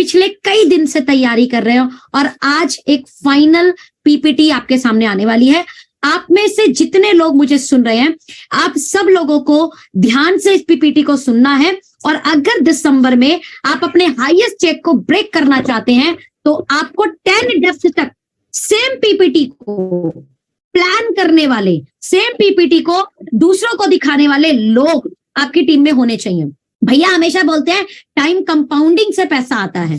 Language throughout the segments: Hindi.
पिछले कई दिन से तैयारी कर रहे हो और आज एक फाइनल पीपीटी आपके सामने आने वाली है। आप में से जितने लोग मुझे सुन रहे हैं, आप सब लोगों को ध्यान से इस पीपीटी को सुनना है और अगर दिसंबर में आप अपने हाईएस्ट चेक को ब्रेक करना चाहते हैं तो आपको 10 डेप्थ तक सेम पीपीटी को प्लान करने वाले, सेम पीपीटी को दूसरों को दिखाने वाले लोग आपकी टीम में होने चाहिए। भैया हमेशा बोलते हैं टाइम कंपाउंडिंग से पैसा आता है।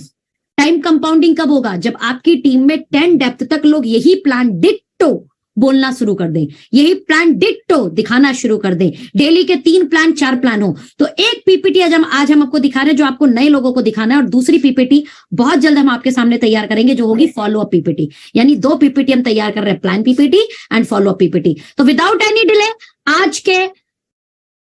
टाइम कंपाउंडिंग कब होगा? जब आपकी टीम में 10 डेप्थ तक लोग यही प्लान डिट्टो बोलना शुरू कर दें, यही प्लान डिट्टो दिखाना शुरू कर दें। डेली के 3 प्लान 4 प्लान हो तो एक पीपीटी आज हम आपको दिखा रहे हैं जो आपको नए लोगों को दिखाना है, और दूसरी पीपीटी बहुत जल्द हम आपके सामने तैयार करेंगे जो होगी फॉलो अप पीपीटी। यानी 2 पीपीटी हम तैयार कर रहे हैं, plan PPT and follow up PPT. तो विदाउट एनी डिले आज के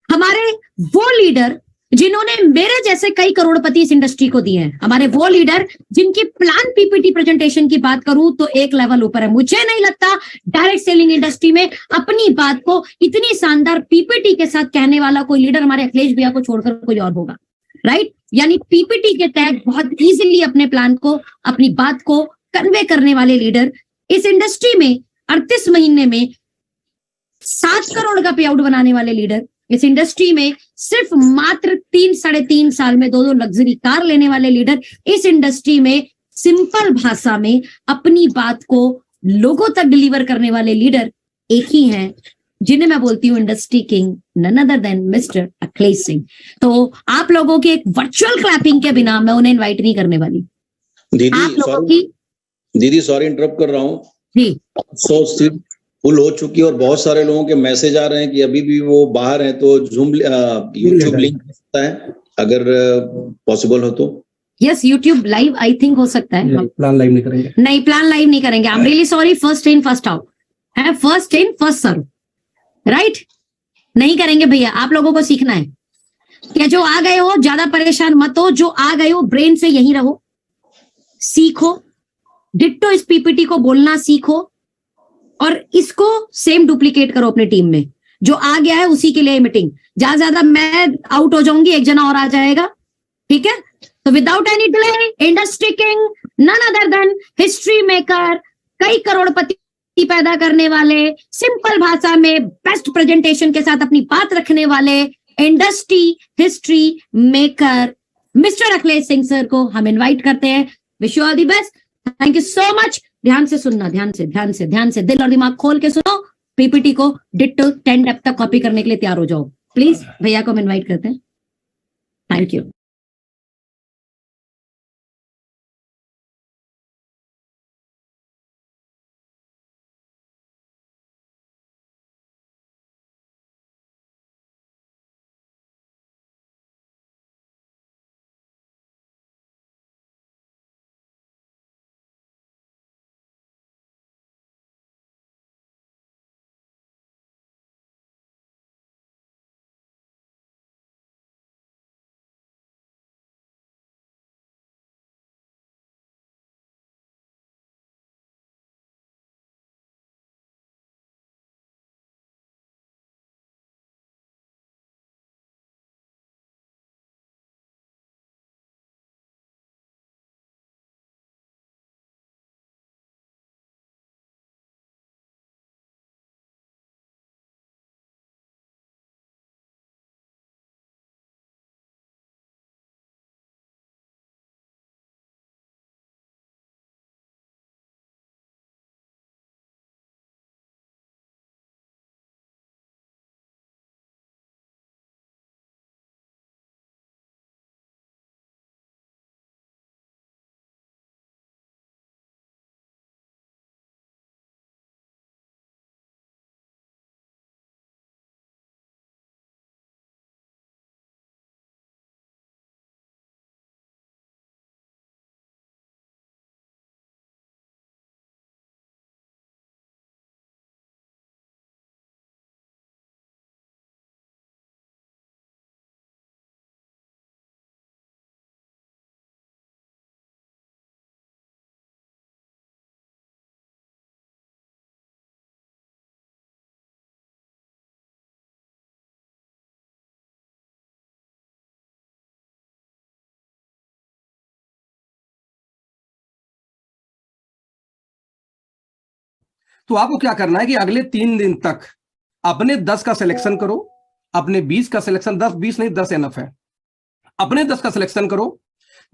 हमारे वो लीडर जिन्होंने मेरे जैसे कई करोड़पति इस इंडस्ट्री को दिए हैं, हमारे वो लीडर जिनकी प्लान पीपीटी प्रेजेंटेशन की बात करूं तो एक लेवल ऊपर है। मुझे नहीं लगता डायरेक्ट सेलिंग इंडस्ट्री में अपनी बात को इतनी शानदार पीपीटी के साथ कहने वाला कोई लीडर हमारे अखिलेश भैया को छोड़कर कोई और होगा, राइट? यानी पीपीटी के तहत बहुत इजीली अपने प्लान को, अपनी बात को कन्वे करने वाले लीडर इस इंडस्ट्री में 38 महीने में 7 करोड़ का पे आउट बनाने वाले लीडर इस इंडस्ट्री में सिर्फ मात्र 3-3.5 साल में 2 लग्जरी कार लेने वाले लीडर इस इंडस्ट्री में सिंपल भाषा में अपनी बात को लोगों तक डिलीवर करने वाले लीडर एक ही हैं, जिन्हें मैं बोलती हूँ industry king, none other than mister Akhilesh Singh. तो आप लोगों की एक वर्चुअल क्लैपिंग के बिना मैं उन्हें इन्वाइट नहीं करने वाली। दीदी सॉरी इंटरप्ट कर रहा हूँ जी। फुल हो चुकी है और बहुत सारे लोगों के मैसेज आ रहे हैं कि अभी भी वो बाहर हैं, तो जूम यूट्यूब लिंक हो सकता है अगर पॉसिबल हो तो। Yes, YouTube live I think हो सकता है। प्लान लाइव नहीं करेंगे। नहीं, प्लान लाइव नहीं करेंगे। I am really sorry, first in first out है, first in first serve, right? नहीं करेंगे भैया, आप लोगों को सीखना है कि जो आ गए हो ज्यादा परेशान मत हो, जो आ गए हो ब्रेन से यहीं रहो, सीखो, डिट्टो इस पीपीटी को बोलना सीखो और इसको सेम डुप्लीकेट करो अपनी टीम में। जो आ गया है उसी के लिए मीटिंग, ज्यादा मैं आउट हो जाऊंगी, एक जना और आ जाएगा, ठीक है? तो without any delay, industry king, none other than history maker, कई करोड़पति पैदा करने वाले, सिंपल भाषा में बेस्ट प्रेजेंटेशन के साथ अपनी बात रखने वाले industry history maker mister Akhilesh Singh sir को हम इनवाइट करते हैं। Wish you all the best, thank you so much. ध्यान से सुनना, ध्यान से दिल और दिमाग खोल के सुनो। पीपीटी को डिट्टो 10 डेप्थ तक कॉपी करने के लिए तैयार हो जाओ प्लीज। भैया को हम इनवाइट करते हैं। Thank you. तो आपको क्या करना है कि अगले 3 दिन तक अपने 10 का सिलेक्शन करो, अपने 20 का सिलेक्शन, 10 20 नहीं 10 एनफ है, अपने 10 का सिलेक्शन करो।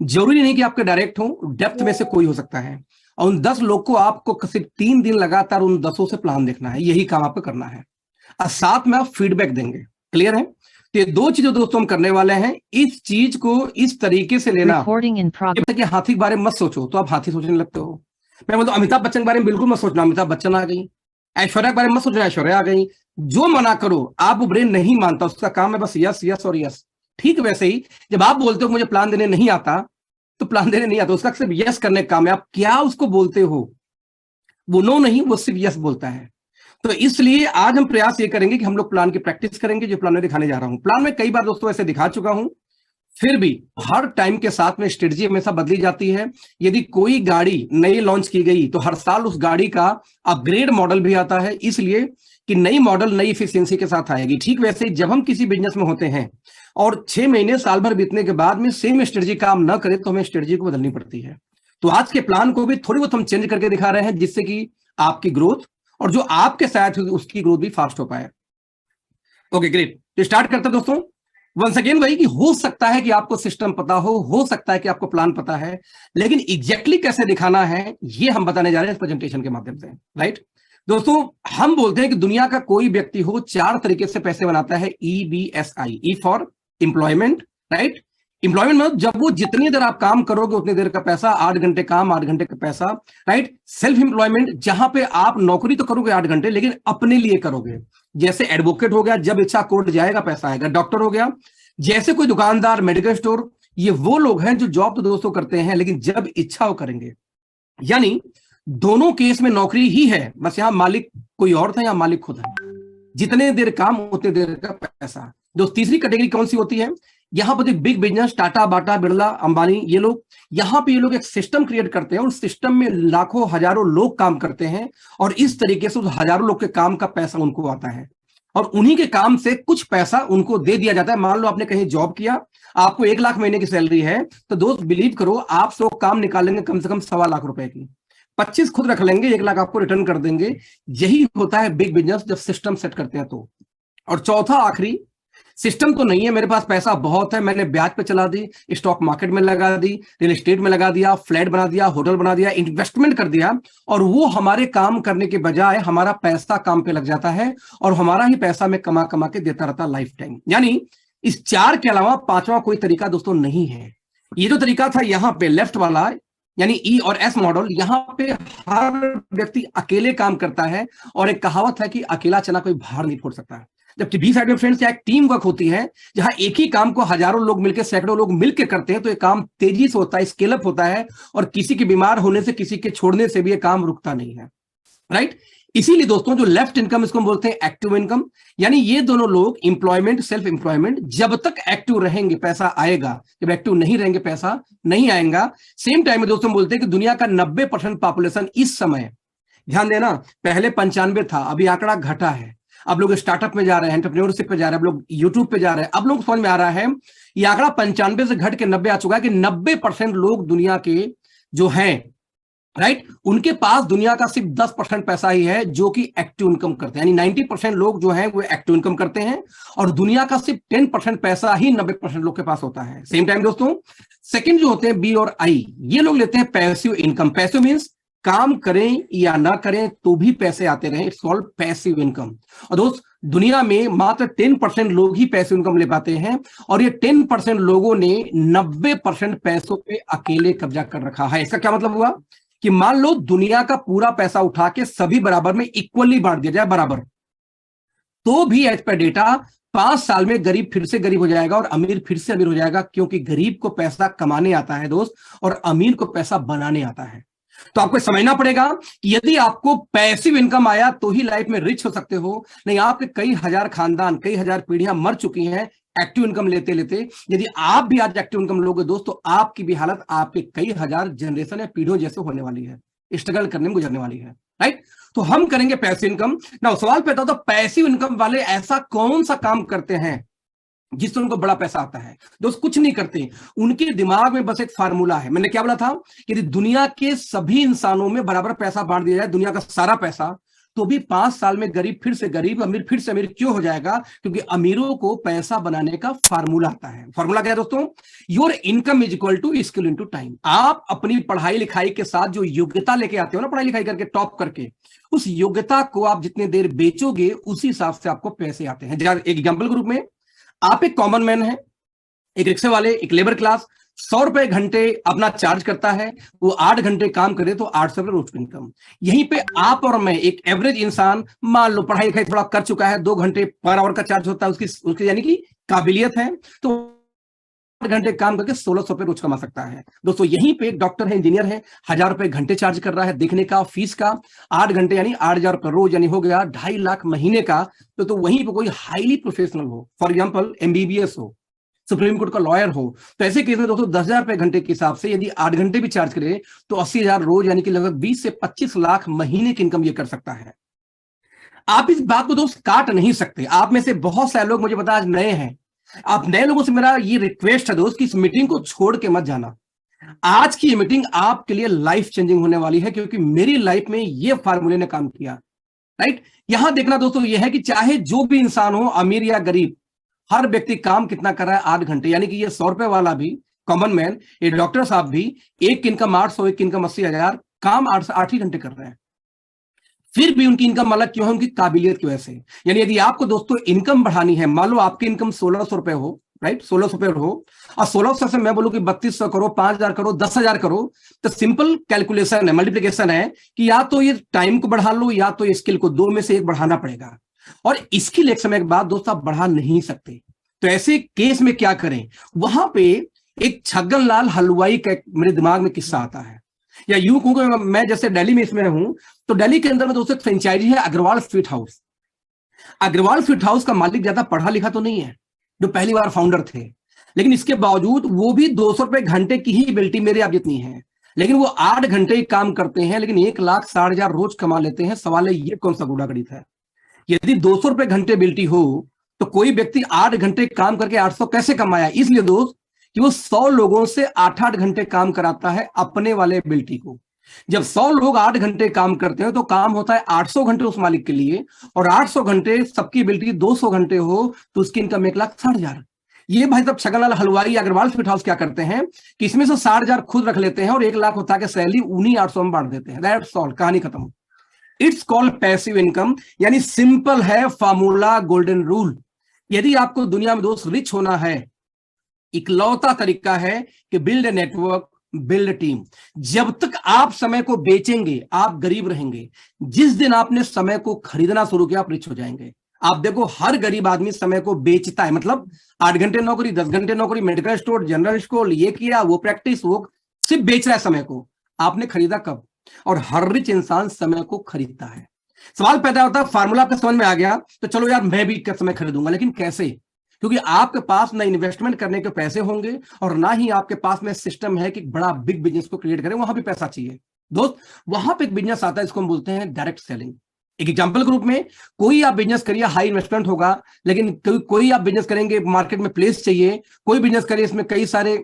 जरूरी नहीं कि आपके डायरेक्ट हो, डेप्थ में से कोई हो सकता है, और उन 10 लोग को आपको सिर्फ 3 दिन लगातार उन 10 से प्लान देखना है, यही काम आपको करना है, और साथ में आप फीडबैक देंगे। क्लियर है? तो ये 2 चीजें दोस्तों हम करने वाले हैं। इस चीज को इस तरीके से लेना कि हाथी के बारे में मत सोचो तो आप हाथी सोचने लगते हो। मैं बोलता हूं अमिताभ बच्चन के बारे में बिल्कुल मत सोचना, अमिताभ बच्चन आ गई। ऐश्वर्या के बारे में मत सोचना, ऐश्वर्या आ गई। जो मना करो, आप वो ब्रेन नहीं मानता, उसका काम है बस यस यस और यस। ठीक वैसे ही जब आप बोलते हो मुझे प्लान देने नहीं आता, तो प्लान देने नहीं आता, उसका सिर्फ यस करने का काम है। आप क्या उसको बोलते हो, वो नो नहीं, वो सिर्फ यस बोलता है। तो इसलिए आज हम प्रयास ये करेंगे कि हम लोग प्लान की प्रैक्टिस करेंगे, जो प्लान में दिखाने जा रहा हूं। प्लान में कई बार दोस्तों ऐसे दिखा चुका हूं, फिर भी हर टाइम के साथ में स्ट्रेटजी हमेशा बदली जाती है। यदि कोई गाड़ी नई लॉन्च की गई तो हर साल उस गाड़ी का अपग्रेड मॉडल भी आता है, इसलिए कि नई मॉडल नई इफिशियंसी के साथ आएगी। ठीक वैसे ही जब हम किसी बिजनेस में होते हैं और 6 महीने साल भर बीतने के बाद में सेम स्ट्रेटजी काम ना करे, तो हमें स्ट्रेटजी को बदलनी पड़ती है। तो आज के प्लान को भी थोड़ी बहुत हम चेंज करके दिखा रहे हैं, जिससे कि आपकी ग्रोथ और जो आपके साथ उसकी ग्रोथ भी फास्ट हो पाए। ओके ग्रेट, तो स्टार्ट करते हैं दोस्तों। वंस अगेन वही कि हो सकता है कि आपको सिस्टम पता हो सकता है कि आपको प्लान पता है, लेकिन एग्जैक्टली कैसे दिखाना है ये हम बताने जा रहे हैं इस प्रेजेंटेशन के माध्यम से। राइट दोस्तों, हम बोलते हैं कि दुनिया का कोई व्यक्ति हो 4 तरीके से पैसे बनाता है। EBSI, E for employment. Right, employment मतलब जब वो जितनी देर आप काम करोगे उतनी देर का पैसा, 8 घंटे काम 8 घंटे का पैसा। राइट, सेल्फ एम्प्लॉयमेंट जहां पे आप नौकरी तो करोगे 8 घंटे, लेकिन अपने लिए करोगे। जैसे एडवोकेट हो गया, जब इच्छा कोर्ट जाएगा पैसा आएगा। डॉक्टर हो गया, जैसे कोई दुकानदार, मेडिकल स्टोर, ये वो लोग हैं जो जॉब तो दोस्तों करते हैं लेकिन जब इच्छा हो करेंगे। यानी दोनों केस में नौकरी ही है, बस यहां मालिक कोई और था, यहां मालिक खुद है। जितने देर काम उतने देर का पैसा। जो तीसरी कैटेगरी कौन सी होती है, यहां पर बिग बिजनेस, टाटा, बाटा, बिरला, अंबानी, ये लोग, यहां पे ये लोग एक सिस्टम क्रिएट करते हैं और सिस्टम में लाखों हजारों लोग काम करते हैं, और इस तरीके से उस हजारों लोग के काम का पैसा उनको आता है, और उन्हीं के काम से कुछ पैसा उनको दे दिया जाता है। मान लो आपने कहीं जॉब किया, आपको 1 लाख महीने की सैलरी है, तो दोस्त बिलीव करो आप 100 काम निकालेंगे कम से कम 1.25 लाख रुपए की, 25 खुद रख लेंगे, 1 लाख आपको रिटर्न कर देंगे। यही होता है बिग बिजनेस जब सिस्टम सेट करते हैं तो। और चौथा आखिरी, सिस्टम तो नहीं है, मेरे पास पैसा बहुत है, मैंने ब्याज पे चला दी, स्टॉक मार्केट में लगा दी, रियल एस्टेट में लगा दिया, फ्लैट बना दिया, होटल बना दिया, इन्वेस्टमेंट कर दिया, और वो हमारे काम करने के बजाय हमारा पैसा काम पे लग जाता है, और हमारा ही पैसा में कमा कमा के देता रहता लाइफ टाइम। यानी इस 4 के अलावा 5वां कोई तरीका दोस्तों नहीं है। ये जो तरीका था यहाँ पे लेफ्ट वाला, यानी E और S मॉडल, यहाँ पे हर व्यक्ति अकेले काम करता है, और एक कहावत है कि अकेला चना कोई भार नहीं फोड़ सकता। जबकि बी साइड में फ्रेंड्स क्या एक टीम वर्क होती है, जहां एक ही काम को हजारों लोग मिलकर, सैकड़ों लोग मिलकर करते हैं, तो ये काम तेजी से होता है, स्केल अप होता है, और किसी के बीमार होने से, किसी के छोड़ने से भी ये काम रुकता नहीं है। राइट, इसीलिए दोस्तों जो लेफ्ट इनकम, इसको हम बोलते हैं एक्टिव इनकम। यानी ये दोनों लोग, एम्प्लॉयमेंट, सेल्फ एम्प्लॉयमेंट, जब तक एक्टिव रहेंगे पैसा आएगा, जब एक्टिव नहीं रहेंगे पैसा नहीं आएगा। सेम टाइम में दोस्तों बोलते हैं कि दुनिया का 90% पॉपुलेशन इस समय, ध्यान देना, पहले 95 था, अभी आंकड़ा घटा है। अब लोग स्टार्टअप में जा रहे हैं, एंटरप्रेन्योरशिप पे जा रहे हैं, अब लोग यूट्यूब पे जा रहे हैं। अब लोग समझ में आ रहा है, ये आंकड़ा 95 से घट के 90 आ चुका है, कि 90% लोग दुनिया के जो हैं, राइट, उनके पास दुनिया का सिर्फ 10% पैसा ही है जो कि एक्टिव इनकम करते हैं। यानी 90% लोग जो हैं वो एक्टिव इनकम करते हैं, और दुनिया का सिर्फ 10% पैसा ही 90% लोग के पास होता है। सेम टाइम दोस्तों सेकंड जो होते हैं B और I, ये लोग लेते हैं पैसिव इनकम। पैसिव मींस काम करें या ना करें तो भी पैसे आते रहे, इट्स कॉल्ड पैसिव इनकम। और दोस्त दुनिया में मात्र 10% लोग ही पैसिव इनकम ले पाते हैं, और ये 10% लोगों ने 90% पैसों पे अकेले कब्जा कर रखा है। इसका क्या मतलब हुआ कि मान लो दुनिया का पूरा पैसा उठा के सभी बराबर में इक्वली बांट दिया जाए, बराबर, तो भी एज पर डेटा 5 साल में गरीब फिर से गरीब हो जाएगा और अमीर फिर से अमीर हो जाएगा, क्योंकि गरीब को पैसा कमाने आता है दोस्त, और अमीर को पैसा बनाने आता है। तो आपको समझना पड़ेगा कि यदि आपको पैसिव इनकम आया तो ही लाइफ में रिच हो सकते हो, नहीं आपके कई हजार खानदान, कई हजार पीढ़ियां मर चुकी हैं एक्टिव इनकम लेते लेते। यदि आप भी आज एक्टिव इनकम लोगे दोस्त, तो आपकी भी हालत आपके कई हजार जनरेशन या पीढ़ियों जैसे होने वाली है, स्ट्रगल करने में गुजरने वाली है। राइट, तो हम करेंगे पैसिव इनकम। ना सवाल पैदा होता, पैसिव इनकम वाले ऐसा कौन सा काम करते हैं जिससे उनको बड़ा पैसा आता है? दोस्त कुछ नहीं करते, उनके दिमाग में बस एक फार्मूला है। मैंने क्या बोला था कि यदि दुनिया के सभी इंसानों में बराबर पैसा बांट दिया जाए, दुनिया का सारा पैसा, तो भी 5 साल में गरीब फिर से गरीब, अमीर फिर से अमीर क्यों हो जाएगा? क्योंकि अमीरों को पैसा बनाने का फार्मूला आता है। फार्मूला क्या है दोस्तों? Your income is equal to skill into time. आप अपनी पढ़ाई लिखाई के साथ जो योग्यता लेके आते हो ना, पढ़ाई लिखाई करके टॉप करके, उस योग्यता को आप जितनी देर बेचोगे उसी हिसाब से आपको पैसे आते हैं। एक एग्जाम्पल के रूप में, आप एक कॉमन मैन है, एक रिक्शे वाले, एक लेबर क्लास, 100 रुपए घंटे अपना चार्ज करता है, वो 8 घंटे काम करे तो 800 रुपए रोज की इनकम। यहीं पे आप और मैं, एक एवरेज इंसान, मान लो पढ़ाई लिखाई थोड़ा कर चुका है, 2 घंटे पर आवर का चार्ज होता है उसकी यानी कि काबिलियत है, तो 8 घंटे काम करके 1600 रुपए रोज कमा सकता है। दोस्तों यहीं पे एक डॉक्टर है, इंजीनियर है, 1000 रुपए घंटे चार्ज कर रहा है देखने का, फीस का, 8 घंटे यानी 8000 रुपए रोज, यानी हो गया 2.5 लाख महीने का। तो वहीं पे कोई हाईली प्रोफेशनल हो, फॉर एग्जाम्पल MBBS हो, सुप्रीम कोर्ट का लॉयर हो, तो ऐसे केस में दोस्तों 10,000 रुपए घंटे के हिसाब से यदि 8 घंटे भी चार्ज करे तो 80,000 रोज, यानी कि लगभग 20 से 25 लाख महीने की इनकम ये कर सकता है। आप इस बात को दोस्त काट नहीं सकते। आप में से बहुत सारे लोग, मुझे पता आज नए हैं, आप नए लोगों से मेरा ये रिक्वेस्ट है दोस्त कि इस मीटिंग को छोड़ के मत जाना। आज की ये मीटिंग आपके लिए लाइफ चेंजिंग होने वाली है, क्योंकि मेरी लाइफ में ये फार्मूले ने काम किया। राइट, यहां देखना दोस्तों ये है कि चाहे जो भी इंसान हो, अमीर या गरीब, हर व्यक्ति काम कितना कर रहा है? 8 घंटे। यानी कि ये 100 रुपए वाला भी, कॉमन मैन, ये डॉक्टर साहब भी, एक की इनकम 800, एक की इनकम 80,000, काम 8 ही घंटे कर रहे हैं। फिर भी उनकी इनकम अलग क्यों है? उनकी काबिलियत की वजह से। यानी यदि आपको दोस्तों इनकम बढ़ानी है, मान लो आपकी इनकम 1600 रुपए हो, राइट, 1600 रुपए हो, और 1600 से मैं बोलूं कि 3200 करो, 5000 करो, 10,000 करो, तो सिंपल कैलकुलेशन है, मल्टीप्लीकेशन है कि या तो ये टाइम को बढ़ा लो या तो स्किल को, 2 में से एक बढ़ाना पड़ेगा। और स्किल एक समय के बाद दोस्तों आप बढ़ा नहीं सकते। तो ऐसे केस में क्या करें? वहां पे एक छगन लाल हलवाई का मेरे दिमाग में किस्सा आता है, या यूं कहूं, मैं जैसे दिल्ली में इसमें हूं, तो दिल्ली के अंदर में दोस्तों एक फ्रेंचाइजी है Agarwal sweet house. Agarwal sweet house का मालिक ज्यादा पढ़ा लिखा तो नहीं है, जो पहली बार फाउंडर थे, लेकिन इसके बावजूद वो भी 200 रुपए घंटे की ही एबिलिटी मेरे आप जितनी है, लेकिन वो 8 घंटे काम करते हैं, लेकिन 1,60,000 रोज कमा लेते हैं। सवाल है ये कौन सा घोड़ा गणित है? यदि 200 रुपए घंटे एबिलिटी हो तो कोई व्यक्ति 8 घंटे काम करके 800 कैसे कमाया? इसलिए दोस्त कि वो 100 लोगों से 8-8 घंटे काम कराता है अपने वाले एबिलिटी को। जब 100 लोग 8 घंटे काम करते हैं तो काम होता है 800 घंटे उस मालिक के लिए, और 800 घंटे सबकी एबिलिटी 200 घंटे हो तो उसकी इनकम 1,60,000। ये भाई साहब छगनलाल हलवाई अग्रवाल स्वीट हाउस क्या करते हैं कि इसमें से 60,000 खुद रख लेते हैं और 1 लाख होता है सैलरी उन्हीं 800 में बांट देते हैं। दैट्स ऑल, कहानी खत्म। इट्स कॉल्ड पैसिव इनकम, यानी सिंपल है फार्मूला, गोल्डन रूल। यदि आपको दुनिया में दोस्त रिच होना है, इकलौता तरीका है कि build a network, build team. जब तक आप समय को बेचेंगे आप गरीब रहेंगे। जिस दिन आपने समय को खरीदना शुरू किया आप रिच हो जाएंगे। आप देखो हर गरीब आदमी समय को बेचता है, मतलब 8 घंटे नौकरी, 10 घंटे नौकरी, मेडिकल स्टोर, जनरल स्टोर, ये किया वो प्रैक्टिस, वो सिर्फ बेच रहा है समय को। आपने खरीदा कब? और हर रिच इंसान समय को खरीदता है। सवाल पैदा होता है, फार्मूला आपको समझ में आ गया तो चलो यार मैं भी समय खरीदूंगा, लेकिन कैसे? क्योंकि आपके पास ना इन्वेस्टमेंट करने के पैसे होंगे और ना ही आपके पास में सिस्टम है कि बड़ा बिग बिजनेस को क्रिएट करें, वहां भी पैसा चाहिए। दोस्त वहां पे एक बिजनेस आता है, इसको हम बोलते हैं डायरेक्ट सेलिंग। एक एग्जांपल के रूप में, कोई आप बिजनेस करिए, हाई इन्वेस्टमेंट होगा, लेकिन कोई आप बिजनेस करेंगे, मार्केट में प्लेस चाहिए, कोई बिजनेस करिए, इसमें कई सारे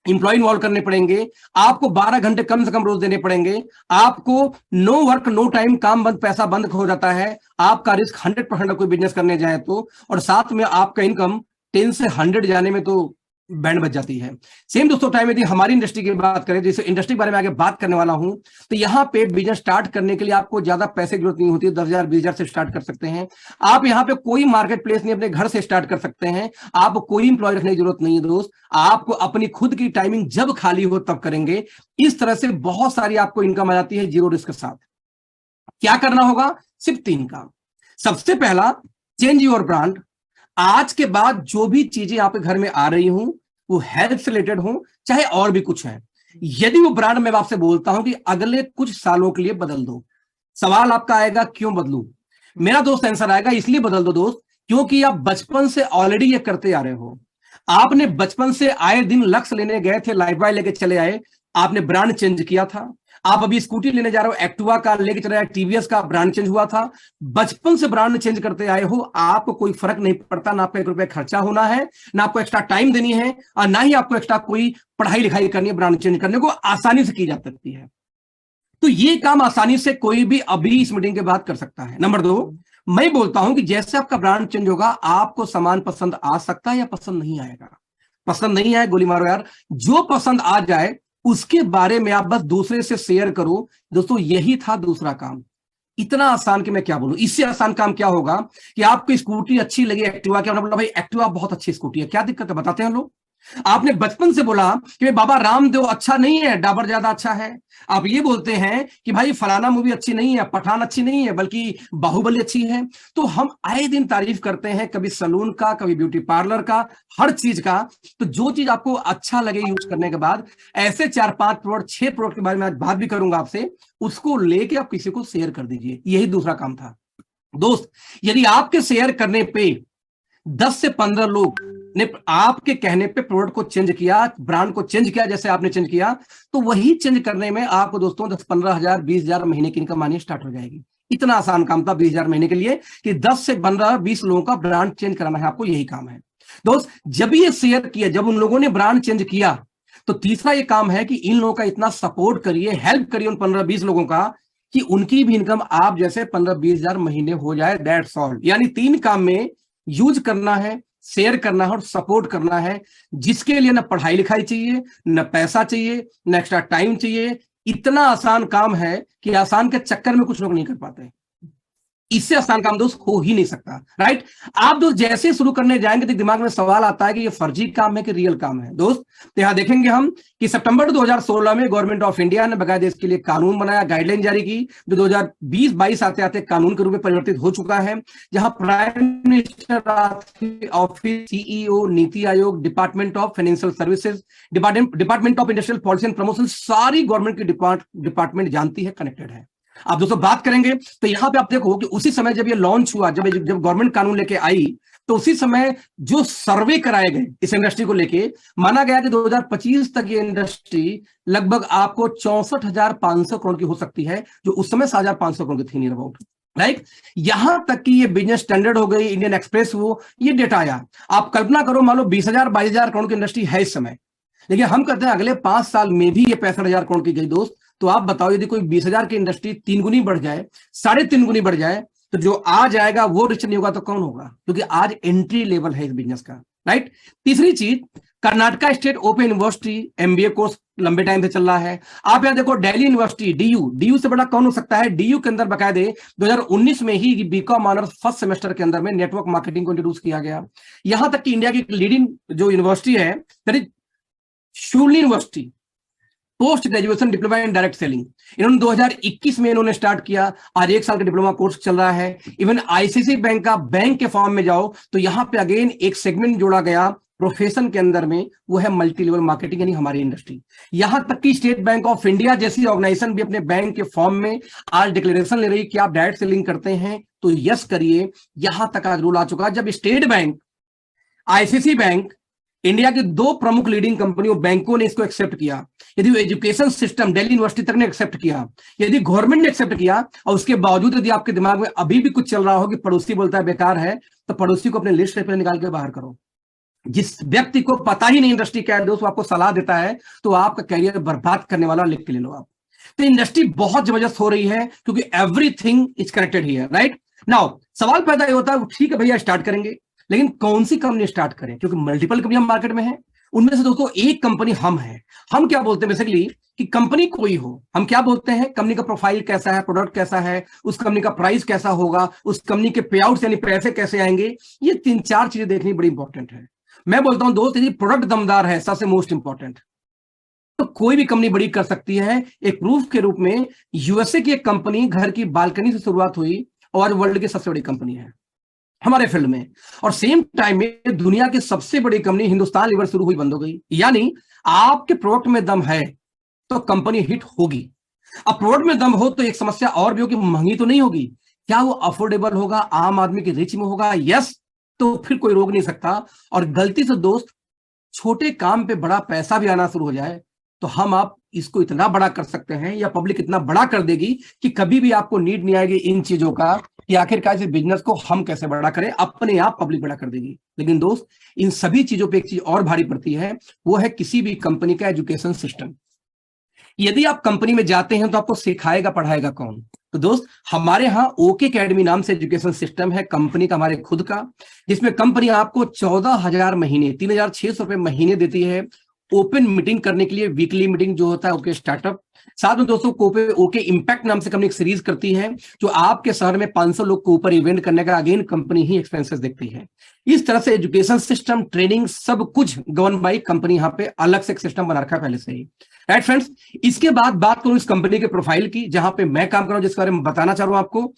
इंप्लॉय इन्वॉल्व करने पड़ेंगे, आपको 12 घंटे कम से कम रोज देने पड़ेंगे, आपको नो वर्क नो टाइम, काम बंद, पैसा बंद हो जाता है, आपका रिस्क 100% कोई बिजनेस करने जाए तो, और साथ में आपका इनकम 10 से 100 जाने में तो बैंड बच जाती है। सेम दोस्तों टाइम यदि हमारी इंडस्ट्री की बात करें, जैसे इंडस्ट्री के बारे में आगे बात करने वाला हूं, तो यहां पे बिजनेस स्टार्ट करने के लिए आपको ज्यादा पैसे की जरूरत नहीं होती है। 10,000 20,000 से स्टार्ट कर सकते हैं आप। यहां पे कोई मार्केट प्लेस नहीं, अपने घर से स्टार्ट कर सकते हैं आप। कोई इंप्लॉय रखने की जरूरत नहीं है दोस्त, आपको अपनी खुद की टाइमिंग जब खाली हो तब करेंगे। इस तरह से बहुत सारी आपको इनकम आ जाती है जीरो रिस्क के साथ। क्या करना होगा? सिर्फ 3 काम। सबसे पहला, चेंज योर ब्रांड। आज के बाद जो भी चीजें आपके घर में आ रही हूं वो हेल्थ से रिलेटेड हो, चाहे और भी कुछ है, यदि वो ब्रांड मैं आपसे बोलता हूं कि अगले कुछ सालों के लिए बदल दो, सवाल आपका आएगा क्यों बदलूं? मेरा दोस्त आंसर आएगा इसलिए बदल दो दोस्त, क्योंकि आप बचपन से ऑलरेडी ये करते आ रहे हो। आपने बचपन से आए दिन लक्ष्य लेने गए थे, लाइफ बॉय लेके चले आए, आपने ब्रांड चेंज किया था। आप अभी स्कूटी लेने जा रहे हो, एक्टिवा का लेके चले आए, टीवीएस का ब्रांड चेंज हुआ था। बचपन से ब्रांड चेंज करते आए हो, आपको कोई फर्क नहीं पड़ता, ना आपको 1 रुपया खर्चा होना है, ना आपको एक्स्ट्रा टाइम देनी है, और ना ही आपको एक्स्ट्रा कोई पढ़ाई लिखाई करनी है। ब्रांड चेंज करने को आसानी से की जा सकती है। तो ये काम आसानी से कोई भी अभी इस मीटिंग के बाद कर सकता है। नंबर 2, मैं बोलता हूं कि जैसे आपका ब्रांड चेंज होगा, आपको सामान पसंद आ सकता है या पसंद नहीं आएगा। पसंद नहीं आए गोली मारो यार, जो पसंद आ जाए उसके बारे में आप बस दूसरे से शेयर करो। दोस्तों यही था दूसरा काम, इतना आसान कि मैं क्या बोलूं। इससे आसान काम क्या होगा कि आपको स्कूटी अच्छी लगी एक्टिवा की, आपने बोला भाई एक्टिवा बहुत अच्छी स्कूटी है, क्या दिक्कत है बताते हैं लोग। आपने बचपन से बोला कि बाबा रामदेव अच्छा नहीं है, डाबर ज्यादा अच्छा है। आप ये बोलते हैं कि भाई फलाना मूवी अच्छी नहीं है, पठान अच्छी नहीं है, बल्कि बाहुबली अच्छी है। तो हम आए दिन तारीफ करते हैं, कभी सलून का, कभी ब्यूटी पार्लर का, हर चीज का। तो जो चीज आपको अच्छा लगे यूज करने के बाद, ऐसे 4-5 प्रोडक्ट 6 प्रोडक्ट के बारे में आज बात भी करूंगा आपसे, उसको लेके आप किसी को शेयर कर दीजिए। यही दूसरा काम था दोस्त। यदि आपके शेयर करने पे 10 से 15 लोग ने आपके कहने पे प्रोडक्ट को चेंज किया, ब्रांड को चेंज किया जैसे आपने चेंज किया, तो वही चेंज करने में आपको दोस्तों 10-15 हजार 20 हजार महीने की इनकम आनी स्टार्ट हो जाएगी। इतना आसान काम था 20 हजार महीने के लिए कि 10 से 15-20 लोगों का ब्रांड चेंज कराना है आपको, यही काम है दोस्त। जब ये शेयर किया, जब उन लोगों ने ब्रांड चेंज किया, तो तीसरा ये काम है कि इन लोगों का इतना सपोर्ट करिए, हेल्प करिए उन 15-20 लोगों का, कि उनकी भी इनकम आप जैसे 15-20 हजार महीने हो जाए। That's all. यानी 3 काम में यूज करना है, शेयर करना है और सपोर्ट करना है, जिसके लिए ना पढ़ाई लिखाई चाहिए, न पैसा चाहिए, न एक्स्ट्रा टाइम चाहिए। इतना आसान काम है कि आसान के चक्कर में कुछ लोग नहीं कर पाते। इससे आसान काम दोस्त हो ही नहीं सकता, राइट। आप दोस्त जैसे शुरू करने जाएंगे तो दिमाग में सवाल आता है कि ये फर्जी काम है कि रियल काम है दोस्त। तो यहां देखेंगे हम कि सितंबर 2016 में गवर्नमेंट ऑफ इंडिया ने बकायदे इसके लिए कानून बनाया, गाइडलाइन जारी की, जो 2020-22 आते आते कानून के रूप में परिवर्तित हो चुका है, जहां prime minister office, CEO, NITI Aayog, department of financial services, department of industrial policy and promotion, सारी गवर्नमेंट की डिपार्टमेंट जानती है, कनेक्टेड है। आप दोस्तों बात करेंगे तो यहां पे आप देखो कि उसी समय जब ये लॉन्च हुआ, जब गवर्नमेंट कानून लेके आई, तो उसी समय जो सर्वे कराए गए इस इंडस्ट्री को लेके, माना गया कि 2025 तक ये इंडस्ट्री लगभग आपको 64,500 करोड़ की हो सकती है, जो उस समय 7,500 करोड़ की थी नियर अबाउट, राइट। यहां तक कि ये बिजनेस स्टैंडर्ड हो गई, इंडियन एक्सप्रेस वो ये डेटा आया। आप कल्पना करो, मान लो 20,000-22,000 करोड़ की इंडस्ट्री है इस समय, लेकिन हम कहते हैं अगले 5 साल में भी ये 65,000 करोड़ की गई दोस्त। तो आप बताओ, यदि कोई 20,000 की इंडस्ट्री 3 गुनी बढ़ जाए, 3.5 गुनी बढ़ जाए, तो जो आ जाएगा वो रिच नहीं होगा तो कौन होगा, क्योंकि आज एंट्री लेवल है इस बिजनेस का, राइट। तीसरी चीज, Karnataka state open university MBA course लंबे टाइम से चल रहा है। आप यहां देखो दिल्ली यूनिवर्सिटी, डीयू से बड़ा कौन हो सकता है। डीयू के अंदर बकायदे 2019 में ही बीकॉम ऑनर्स फर्स्ट सेमेस्टर के अंदर में नेटवर्क मार्केटिंग को इंट्रोड्यूस किया गया। यहां तक कि इंडिया की लीडिंग जो यूनिवर्सिटी है, that is Shoolini university, post graduation diploma in direct selling, इन्होंने 2021 में इन्होंने स्टार्ट किया। आज 1 साल का डिप्लोमा कोर्स चल रहा है। इवन आईसीआईसीआई बैंक का बैंक के फॉर्म में जाओ तो यहां पे अगेन एक सेगमेंट जोड़ा गया प्रोफेशन के अंदर में, वो है मल्टी लेवल मार्केटिंग, यानी हमारी इंडस्ट्री। यहां तक कि स्टेट बैंक ऑफ इंडिया जैसी ऑर्गेनाइजेशन भी अपने बैंक के फॉर्म में आज डिक्लेरेशन ले रही कि आप डायरेक्ट सेलिंग करते हैं तो यस करिए। यहां तक आज रूल आ चुका है। जब state bank, ICICI bank, India की 2 प्रमुख लीडिंग कंपनियों बैंकों ने इसको एक्सेप्ट किया, यदि एजुकेशन सिस्टम दिल्ली यूनिवर्सिटी तक ने एक्सेप्ट किया, यदि गवर्नमेंट ने एक्सेप्ट किया, और उसके बावजूद यदि आपके दिमाग में अभी भी कुछ चल रहा हो कि पड़ोसी बोलता है बेकार है, तो पड़ोसी को अपने लिस्ट पे निकाल के बाहर करो। जिस व्यक्ति को पता ही नहीं इंडस्ट्री क्या है दोस्त, आपको सलाह देता है तो आपका कैरियर बर्बाद करने वाला, लिख के ले लो आप। तो इंडस्ट्री बहुत जबरदस्त हो रही है क्योंकि everything is connected here, right. Now सवाल पैदा ये होता है, ठीक है भैया स्टार्ट करेंगे, लेकिन कौन सी कंपनी स्टार्ट करें, क्योंकि मल्टीपल कंपनी मार्केट में है। उनमें से दोस्तों एक कंपनी हम है। हम क्या बोलते हैं बेसिकली कि कंपनी कोई हो, हम क्या बोलते हैं, कंपनी का प्रोफाइल कैसा है, प्रोडक्ट कैसा है, उस कंपनी का प्राइस कैसा होगा, उस कंपनी के पे आउट यानी पैसे कैसे आएंगे, ये 3-4 चीजें देखनी बड़ी इंपॉर्टेंट है। मैं बोलता हूं दोस्त, यदि प्रोडक्ट दमदार है, सबसे मोस्ट इंपॉर्टेंट, तो कोई भी कंपनी बड़ी कर सकती है। एक प्रूफ के रूप में यूएसए की एक कंपनी घर की बालकनी से शुरुआत हुई और वर्ल्ड की सबसे बड़ी कंपनी है हमारे फील्ड में, और सेम टाइम में दुनिया की सबसे बड़ी कंपनी हिंदुस्तान लीवर शुरू हुई, बंद हो गई। यानी आपके प्रोडक्ट में दम है तो कंपनी हिट होगी। अब प्रोडक्ट में दम हो तो एक समस्या और भी हो कि महंगी तो नहीं होगी, क्या वो अफोर्डेबल होगा, आम आदमी की रिच में होगा, यस, तो फिर कोई रोक नहीं सकता। और गलती से दोस्त छोटे काम पे बड़ा पैसा भी आना शुरू हो जाए तो हम आप इसको इतना बड़ा कर सकते हैं, या पब्लिक इतना बड़ा कर देगी कि कभी भी आपको नीड नहीं आएगी इन चीजों का कि आखिरकार इस बिजनेस को हम कैसे बड़ा करें, अपने आप पब्लिक बड़ा कर देगी। लेकिन दोस्त इन सभी चीजों पे एक चीज और भारी पड़ती है, वो है किसी भी कंपनी का एजुकेशन सिस्टम। यदि आप कंपनी में जाते हैं तो आपको सिखाएगा पढ़ाएगा कौन? तो दोस्त, हमारे यहाँ ओके एकेडमी नाम से एजुकेशन सिस्टम है कंपनी का, हमारे खुद का, जिसमें कंपनी आपको 14,000 महीने 3,600 रुपए महीने देती है ओपन मीटिंग करने के लिए। वीकली मीटिंग जो होता है ओके स्टार्टअप, साथ में दोस्तों ओके इम्पैक्ट नाम से कंपनी एक सीरीज करती है जो आपके शहर में 500 लोग को ऊपर इवेंट करने का अगेन कंपनी ही एक्सपेंसेस देखती है। इस तरह से एजुकेशन सिस्टम, ट्रेनिंग, सब कुछ गवर्न बाई कंपनी यहाँ पे अलग से एक सिस्टम बना रखा है पहले से ही। राइट फ्रेंड्स, इसके बाद बात करूं इस कंपनी के प्रोफाइल की जहां पे मैं काम कर रहा हूं, जिसके बारे में बताना चाह रहा हूं आपको।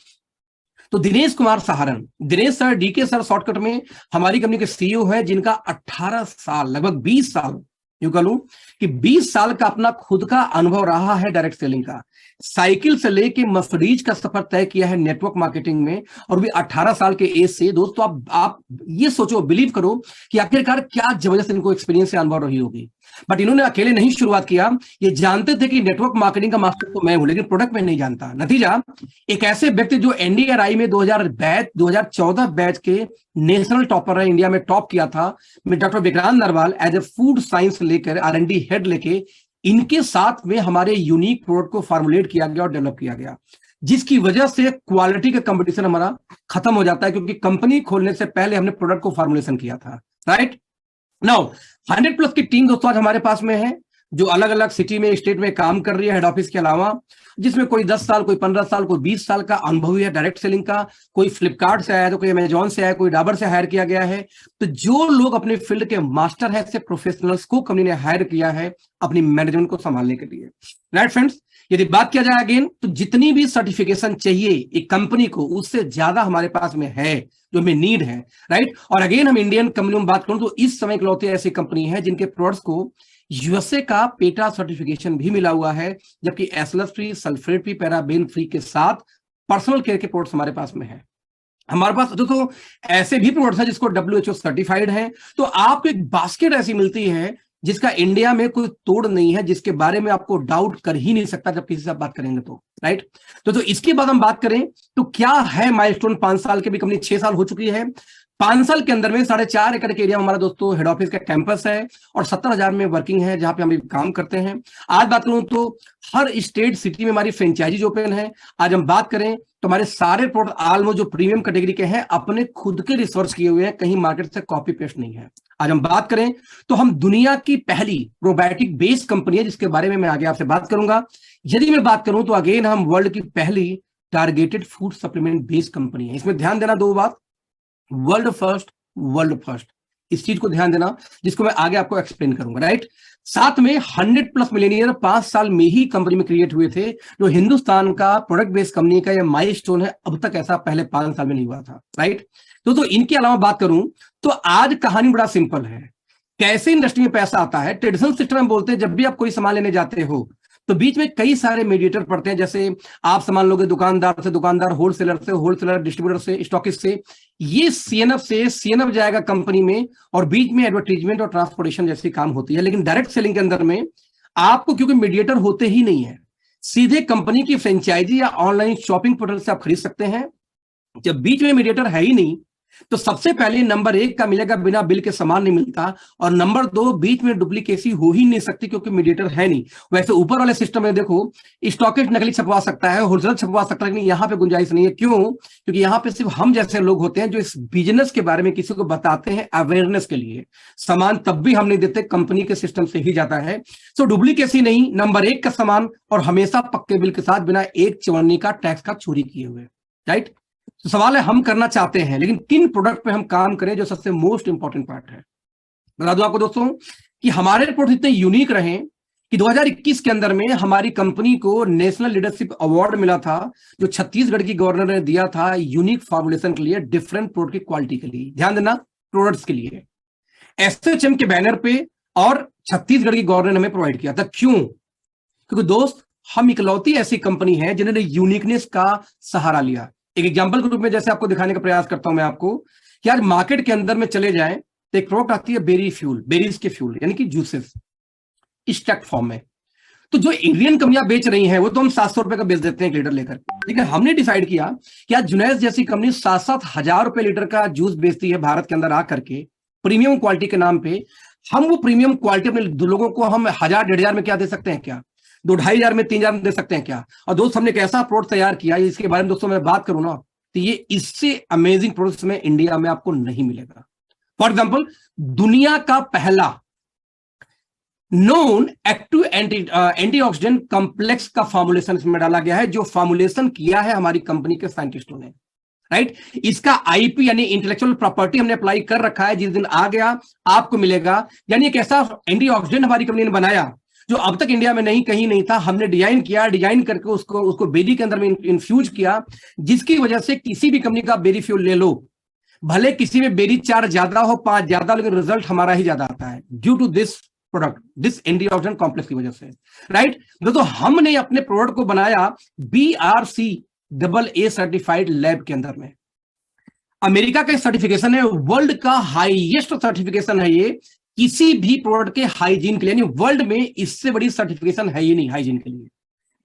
तो Dinesh Kumar Saharan, Dinesh sir, DK sir shortcut में, हमारी कंपनी के सीईओ है जिनका 18 साल, लगभग 20 साल, यूं कह लूं कि 20 साल का अपना खुद का अनुभव रहा है डायरेक्ट सेलिंग का। साइकिल से लेके मर्सिडीज का सफर तय किया है नेटवर्क मार्केटिंग में, और भी 18 साल के एज से। दोस्तों आप ये सोचो, बिलीव करो कि आखिरकार क्या जबरदस्त इनको एक्सपीरियंस से अनुभव रही होगी। बट इन्होंने अकेले नहीं शुरुआत किया, ये जानते थे कि नेटवर्क मार्केटिंग का मास्टर तो मैं हूं, लेकिन प्रोडक्ट में नहीं जानता। नतीजा, एक ऐसे व्यक्ति जो एनडीआरआई में 2014 बैच के नेशनल टॉपर है, इंडिया में टॉप किया था, doctor Vikrant Narwal as a food science लेकर R&D हेड लेके, इनके साथ में हमारे यूनिक प्रोडक्ट को फॉर्मुलेट किया गया और डेवलप किया गया, जिसकी वजह से क्वालिटी का कंपटीशन हमारा खत्म हो जाता है, क्योंकि कंपनी खोलने से पहले हमने प्रोडक्ट को फॉर्मुलेशन किया था। राइट नाउ 100+ की टीम दोस्तों आज हमारे पास में है, जो अलग अलग सिटी में, स्टेट में काम कर रही है हेड ऑफिस के अलावा, जिसमें कोई 10 साल, कोई 15 साल, कोई 20 साल का अनुभवी है डायरेक्ट सेलिंग का, कोई फ्लिपकार्ट से आया है, तो कोई अमेजॉन से आया, कोई डाबर से हायर किया गया है। तो जो लोग अपने फील्ड के मास्टर है, ऐसे प्रोफेशनल्स को कंपनी ने हायर किया है अपनी मैनेजमेंट को संभालने के लिए। राइट फ्रेंड्स, यदि बात किया जाए अगेन, तो जितनी भी सर्टिफिकेशन चाहिए एक कंपनी को, उससे ज्यादा हमारे पास में है, जो हमें नीड है। राइट, और अगेन हम इंडियन कंपनी में बात करूं तो इस समय इकलौती ऐसी कंपनी है जिनके प्रोडक्ट्स को यूएसए का पेटा सर्टिफिकेशन भी मिला हुआ है, जबकि SLS free, sulphate free, paraben free के साथ पर्सनल केयर के प्रोडक्ट्स हमारे पास में है। हमारे पास तो ऐसे भी प्रोडक्ट्स है जिसको WHO सर्टिफाइड है। तो आपको एक बास्केट ऐसी मिलती है जिसका इंडिया में कोई तोड़ नहीं है, जिसके बारे में आपको डाउट कर ही नहीं सकता जब किसी से आप बात करेंगे तो। राइट, तो इसके बाद हम बात करें तो क्या है माइलस्टोन। 5 साल के भी कंपनी 6 साल हो चुकी है। 5 साल के अंदर में 4.5 एकड़ के एरिया में हमारा दोस्तों हेड ऑफिस का कैंपस है और 70,000 में वर्किंग है जहां पे हम काम करते हैं। आज बात करूं तो हर स्टेट सिटी में हमारी फ्रेंचाइजी ओपन है। आज हम बात करें तो हमारे सारे प्रोडक्ट ऑलमोस्ट जो प्रीमियम कैटेगरी के हैं अपने खुद के रिसर्च किए हुए हैं, कहीं मार्केट से कॉपी पेस्ट नहीं है। आज हम बात करें तो हम दुनिया की पहली प्रोबायोटिक बेस्ड कंपनी है, जिसके बारे में मैं आगे आपसे बात करूंगा। यदि मैं बात करूं तो अगेन हम वर्ल्ड की पहली targeted food supplement based company है। इसमें ध्यान देना 2 बात, वर्ल्ड फर्स्ट, इस चीज को ध्यान देना, जिसको मैं आगे आपको एक्सप्लेन करूंगा। राइट, साथ में 100+ मिलियनियर 5 साल में ही कंपनी में क्रिएट हुए थे, जो हिंदुस्तान का प्रोडक्ट बेस्ड कंपनी का यह माइलस्टोन है। अब तक ऐसा पहले 5 साल में नहीं हुआ था। राइट, तो इनके अलावा बात करूं तो आज कहानी बड़ा सिंपल है। कैसे इंडस्ट्री में पैसा आता है, ट्रेडिशनल सिस्टम में बोलते हैं जब भी आप कोई सामान लेने जाते हो तो बीच में कई सारे मीडिएटर पड़ते हैं। जैसे आप सामान लोगे दुकानदार से, दुकानदार होलसेलर से, होलसेलर डिस्ट्रीब्यूटर से, स्टॉकिस्ट से, ये सीएनएफ जाएगा कंपनी में, और बीच में एडवर्टीजमेंट और ट्रांसपोर्टेशन जैसी काम होती है। लेकिन डायरेक्ट सेलिंग के अंदर में आपको क्योंकि मीडिएटर होते ही नहीं है, सीधे कंपनी की फ्रेंचाइजी या ऑनलाइन शॉपिंग पोर्टल से आप खरीद सकते हैं। जब बीच में मीडिएटर है ही नहीं तो सबसे पहले नंबर 1 का मिलेगा, बिना बिल के सामान नहीं मिलता, और नंबर 2 बीच में डुप्लीकेसी हो ही नहीं सकती क्योंकि मीडिएटर है नहीं। वैसे ऊपर वाले सिस्टम में देखो, स्टॉकिस्ट नकली छपवा सकता है, होलसेलर छपवा सकता है, लेकिन यहाँ पे गुंजाइश नहीं है। क्यों? क्योंकि यहाँ पे सिर्फ हम जैसे लोग होते हैं जो इस बिजनेस के बारे में किसी को बताते हैं अवेयरनेस के लिए। सामान तब भी हम नहीं देते, कंपनी के सिस्टम से ही जाता है। सो डुप्लीकेसी नहीं, नंबर 1 का सामान, और हमेशा पक्के बिल के साथ, बिना 1 चवन्नी का टैक्स का चोरी किए हुए। राइट, तो सवाल है हम करना चाहते हैं, लेकिन किन प्रोडक्ट पे हम काम करें, जो सबसे मोस्ट इंपॉर्टेंट पार्ट है। बता दूं आपको दोस्तों कि हमारे प्रोडक्ट इतने यूनिक रहे कि 2021 के अंदर में हमारी कंपनी को नेशनल लीडरशिप अवार्ड मिला था, जो छत्तीसगढ़ की गवर्नर ने दिया था यूनिक फॉर्मुलेशन के लिए, डिफरेंट प्रोडक्ट की क्वालिटी के लिए। ध्यान देना, प्रोडक्ट्स के लिए एसएचएम के बैनर पे, और छत्तीसगढ़ की गवर्नर ने हमें प्रोवाइड किया था। क्यों? क्योंकि दोस्त हम इकलौती ऐसी कंपनी है जिन्होंने यूनिकनेस का सहारा लिया। एक एग्जांपल के रूप में जैसे आपको दिखाने का प्रयास करता हूं मैं आपको, कि आज मार्केट के अंदर में चले जाएं तो एक प्रोडक्ट आती है बेरी फ्यूल, बेरीज के फ्यूल यानी कि जूसेस, एक्सट्रैक्ट फॉर्म में। तो जो इंडियन कंपनियां बेच रही हैं वो तो हम 700 रुपए का बेच देते हैं 1 लीटर लेकर, लेकिन हमने डिसाइड किया कि आज जुनैस जैसी कंपनी 7-7 हजार रुपए लीटर का जूस बेचती है भारत के अंदर आकर के प्रीमियम क्वालिटी के नाम पे। हम वो प्रीमियम क्वालिटी अपने लोगों को हम 1000-1500 में क्या दे सकते हैं क्या? 2-2,500 में 3,000 में दे सकते हैं क्या? और दोस्त हमने एक ऐसा प्रोडक्ट तैयार किया, इसके बारे में दोस्तों मैं बात करूं ना, तो ये इससे अमेजिंग प्रोडक्ट्स में इंडिया में आपको नहीं मिलेगा। फॉर एग्जाम्पल, दुनिया का पहला नॉन एक्टिव एंटीऑक्सीडेंट कॉम्प्लेक्स का फॉर्मुलेशन इसमें डाला गया है, जो फॉर्मुलेशन किया है हमारी कंपनी के साइंटिस्टों ने, राइट। इसका आईपी यानी इंटेलेक्चुअल प्रॉपर्टी हमने अप्लाई कर रखा है, जिस दिन आ गया आपको मिलेगा। यानी एक ऐसा एंटीऑक्सीडेंट हमारी कंपनी ने बनाया जो अब तक इंडिया में कहीं नहीं था। हमने डिजाइन करके उसको बेरी के अंदर में इन्फ्यूज किया, जिसकी वजह से किसी भी कंपनी का बेरी फ्यूल ले लो, भले किसी में बेरी 4 ज्यादा हो 5 ज्यादा, लेकिन रिजल्ट हमारा ही ज्यादा आता है, due to this product, this antioxidant complex की वजह से, राइट। दोस्तों हमने अपने प्रोडक्ट को बनाया BRCAA सर्टिफाइड लैब के अंदर में। अमेरिका का सर्टिफिकेशन है, वर्ल्ड का हाईएस्ट सर्टिफिकेशन है ये किसी भी प्रोडक्ट के हाइजीन के लिए, यानी वर्ल्ड में इससे बड़ी सर्टिफिकेशन है ही नहीं हाइजीन के लिए।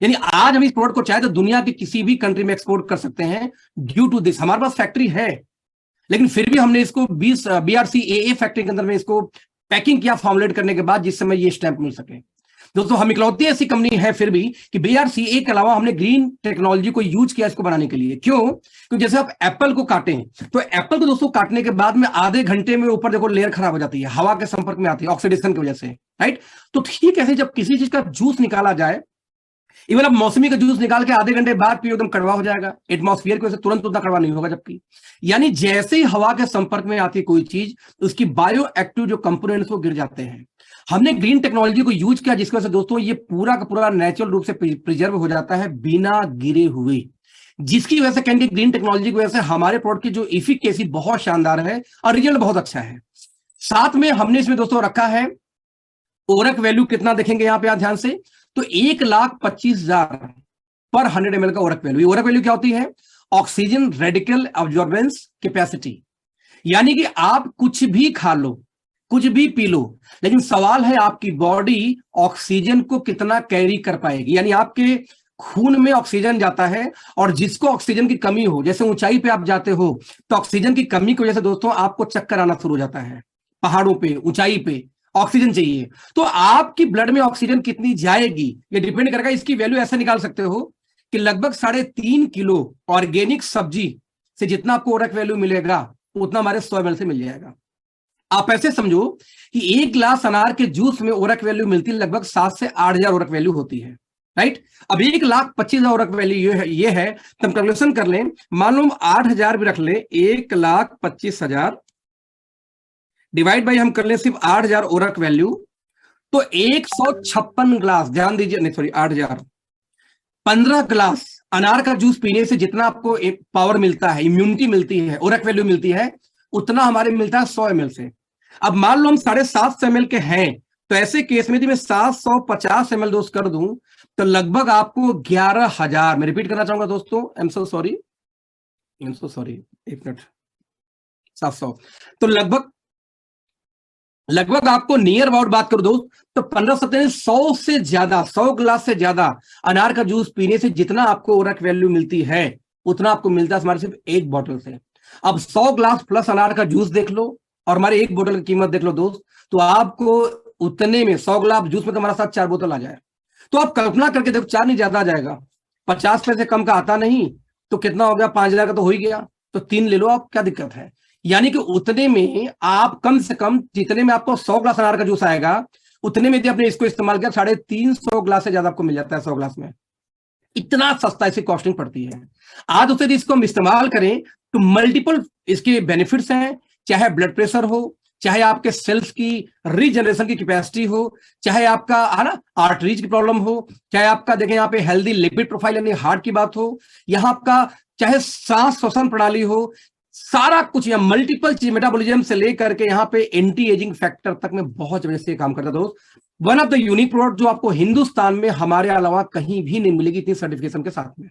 यानी आज हम इस प्रोडक्ट को चाहे तो दुनिया की किसी भी कंट्री में एक्सपोर्ट कर सकते हैं ड्यू टू दिस। हमारे पास फैक्ट्री है, लेकिन फिर भी हमने इसको BRCAA फैक्ट्री के अंदर में इसको पैकिंग किया फॉर्मुलेट करने के बाद, जिस समय ये स्टैंप मिल सके। दोस्तों हम इकलौती ऐसी कंपनी है फिर भी कि BRCA के अलावा हमने ग्रीन टेक्नोलॉजी को यूज किया इसको बनाने के लिए। क्यों? क्योंकि जैसे आप एप्पल को काटें, तो एप्पल को दोस्तों काटने के बाद में आधे घंटे में ऊपर देखो लेयर खराब हो जाती है, हवा के संपर्क में आती है ऑक्सीडेशन की वजह से, राइट। तो ठीक ऐसे जब किसी चीज का जूस निकाला जाए, इवन आप मौसमी का जूस निकाल के आधे घंटे बाद पियो, एकदम कड़वा हो जाएगा, एटमॉस्फेयर की वजह से तुरंत उतना कड़वा नहीं होगा। जबकि यानी जैसे ही हवा के संपर्क में आती कोई चीज, उसकी बायो एक्टिव जो कंपोनेंट्स वो गिर जाते हैं। हमने ग्रीन टेक्नोलॉजी को यूज किया, जिसकी वजह से दोस्तों ये पूरा का पूरा नेचुरल रूप से प्रिजर्व हो जाता है बिना गिरे हुए, जिसकी वजह से कहेंगे ग्रीन टेक्नोलॉजी की वजह से हमारे प्रोडक्ट की जो इफिकेसी बहुत शानदार है और रिजल्ट बहुत अच्छा है। साथ में हमने इसमें दोस्तों रखा है ओरक वैल्यू कितना, देखेंगे यहां पे आप ध्यान से, तो 1,25,000 पर 100 ml का ओरक वैल्यू। ओरक वैल्यू क्या होती है? Oxygen radical absorbance capacity. यानी कि आप कुछ भी खा लो, कुछ भी पी लो, लेकिन सवाल है आपकी बॉडी ऑक्सीजन को कितना कैरी कर पाएगी। यानी आपके खून में ऑक्सीजन जाता है, और जिसको ऑक्सीजन की कमी हो, जैसे ऊंचाई पे आप जाते हो तो ऑक्सीजन की कमी की वजह से दोस्तों आपको चक्कर आना शुरू हो जाता है। पहाड़ों पे, ऊंचाई पे ऑक्सीजन चाहिए, तो आपकी ब्लड में ऑक्सीजन कितनी जाएगी ये डिपेंड करेगा। इसकी वैल्यू ऐसे निकाल सकते हो कि लगभग 3.5 किलो ऑर्गेनिक सब्जी से जितना आपको ओरक वैल्यू मिलेगा, उतना हमारे 100 ml से मिल जाएगा। आप ऐसे समझो कि 1 ग्लास अनार के जूस में ओरक वैल्यू मिलती है लगभग 7 से 8,000 ओरक वैल्यू होती है, राइट। अब 1,25,000 ओरक वैल्यू ये है, तो हम कैलकुलेशन कर लें, मान लो 8,000 भी रख लें, 1,25,000 डिवाइड बाई हम कर लें सिर्फ 8,000 ओरक वैल्यू, तो 156 ग्लास, ध्यान दीजिए, नहीं सॉरी 8,000, 15 ग्लास अनार का जूस पीने से जितना आपको पावर मिलता है, इम्यूनिटी मिलती है, ओरक वैल्यू मिलती है, उतना हमारे मिलता है 100 ml से। अब मान लो हम 750 ml के हैं, तो ऐसे केस में यदि मैं 750 ml डोज कर दूं तो लगभग आपको 11,000, मैं रिपीट करना चाहूंगा दोस्तों, आई एम सो सॉरी, एक मिनट, 700, तो लगभग आपको नियर अबाउट बात करो दोस्त, तो 15-17 100 से ज्यादा, 100 ग्लास से ज्यादा अनार का जूस पीने से जितना आपको ओरक वैल्यू मिलती है, उतना आपको मिलता है हमारे सिर्फ एक बॉटल से। अब 100 ग्लास प्लस अनार का जूस देख लो और हमारे एक बोतल की कीमत देख लो दोस्त, तो आपको उतने में 100 ग्लास जूस में तो हमारा साथ 4 बोतल आ जाए। तो आप कल्पना करके देखो, 4 नहीं ज्यादा आ जाएगा, 50 पैसे कम का आता नहीं, तो कितना हो गया, 5,000 का तो हो ही गया, तो 3 ले लो आप, क्या दिक्कत है। यानी कि उतने में आप कम से कम, जितने में आपको 100 ग्लास अनार का जूस आएगा, उतने में यदि आपने इसको इस्तेमाल किया 350 ग्लास से ज्यादा आपको मिल जाता है 100 ग्लास में। इतना सस्ता इसकी कॉस्टिंग पड़ती है। आज उसे इसको हम इस्तेमाल करें तो मल्टीपल इसके बेनिफिट्स हैं, चाहे ब्लड प्रेशर हो, चाहे आपके सेल्स की रीजनरेशन की कैपेसिटी हो, चाहे आपका है ना आर्टरीज की प्रॉब्लम हो, चाहे आपका देखें यहाँ पे हेल्दी लिपिड प्रोफाइल यानी हार्ट की बात हो, यहाँ आपका चाहे सांस श्वसन प्रणाली हो, सारा कुछ, या मल्टीपल चीज, मेटाबॉलिज्म से लेकर के यहाँ पे एंटी एजिंग फैक्टर तक में बहुत जबरदस्त काम करता है दोस्त। One of the unique product जो आपको हिंदुस्तान में हमारे अलावा कहीं भी नहीं मिलेगी इतनी सर्टिफिकेशन के साथ में,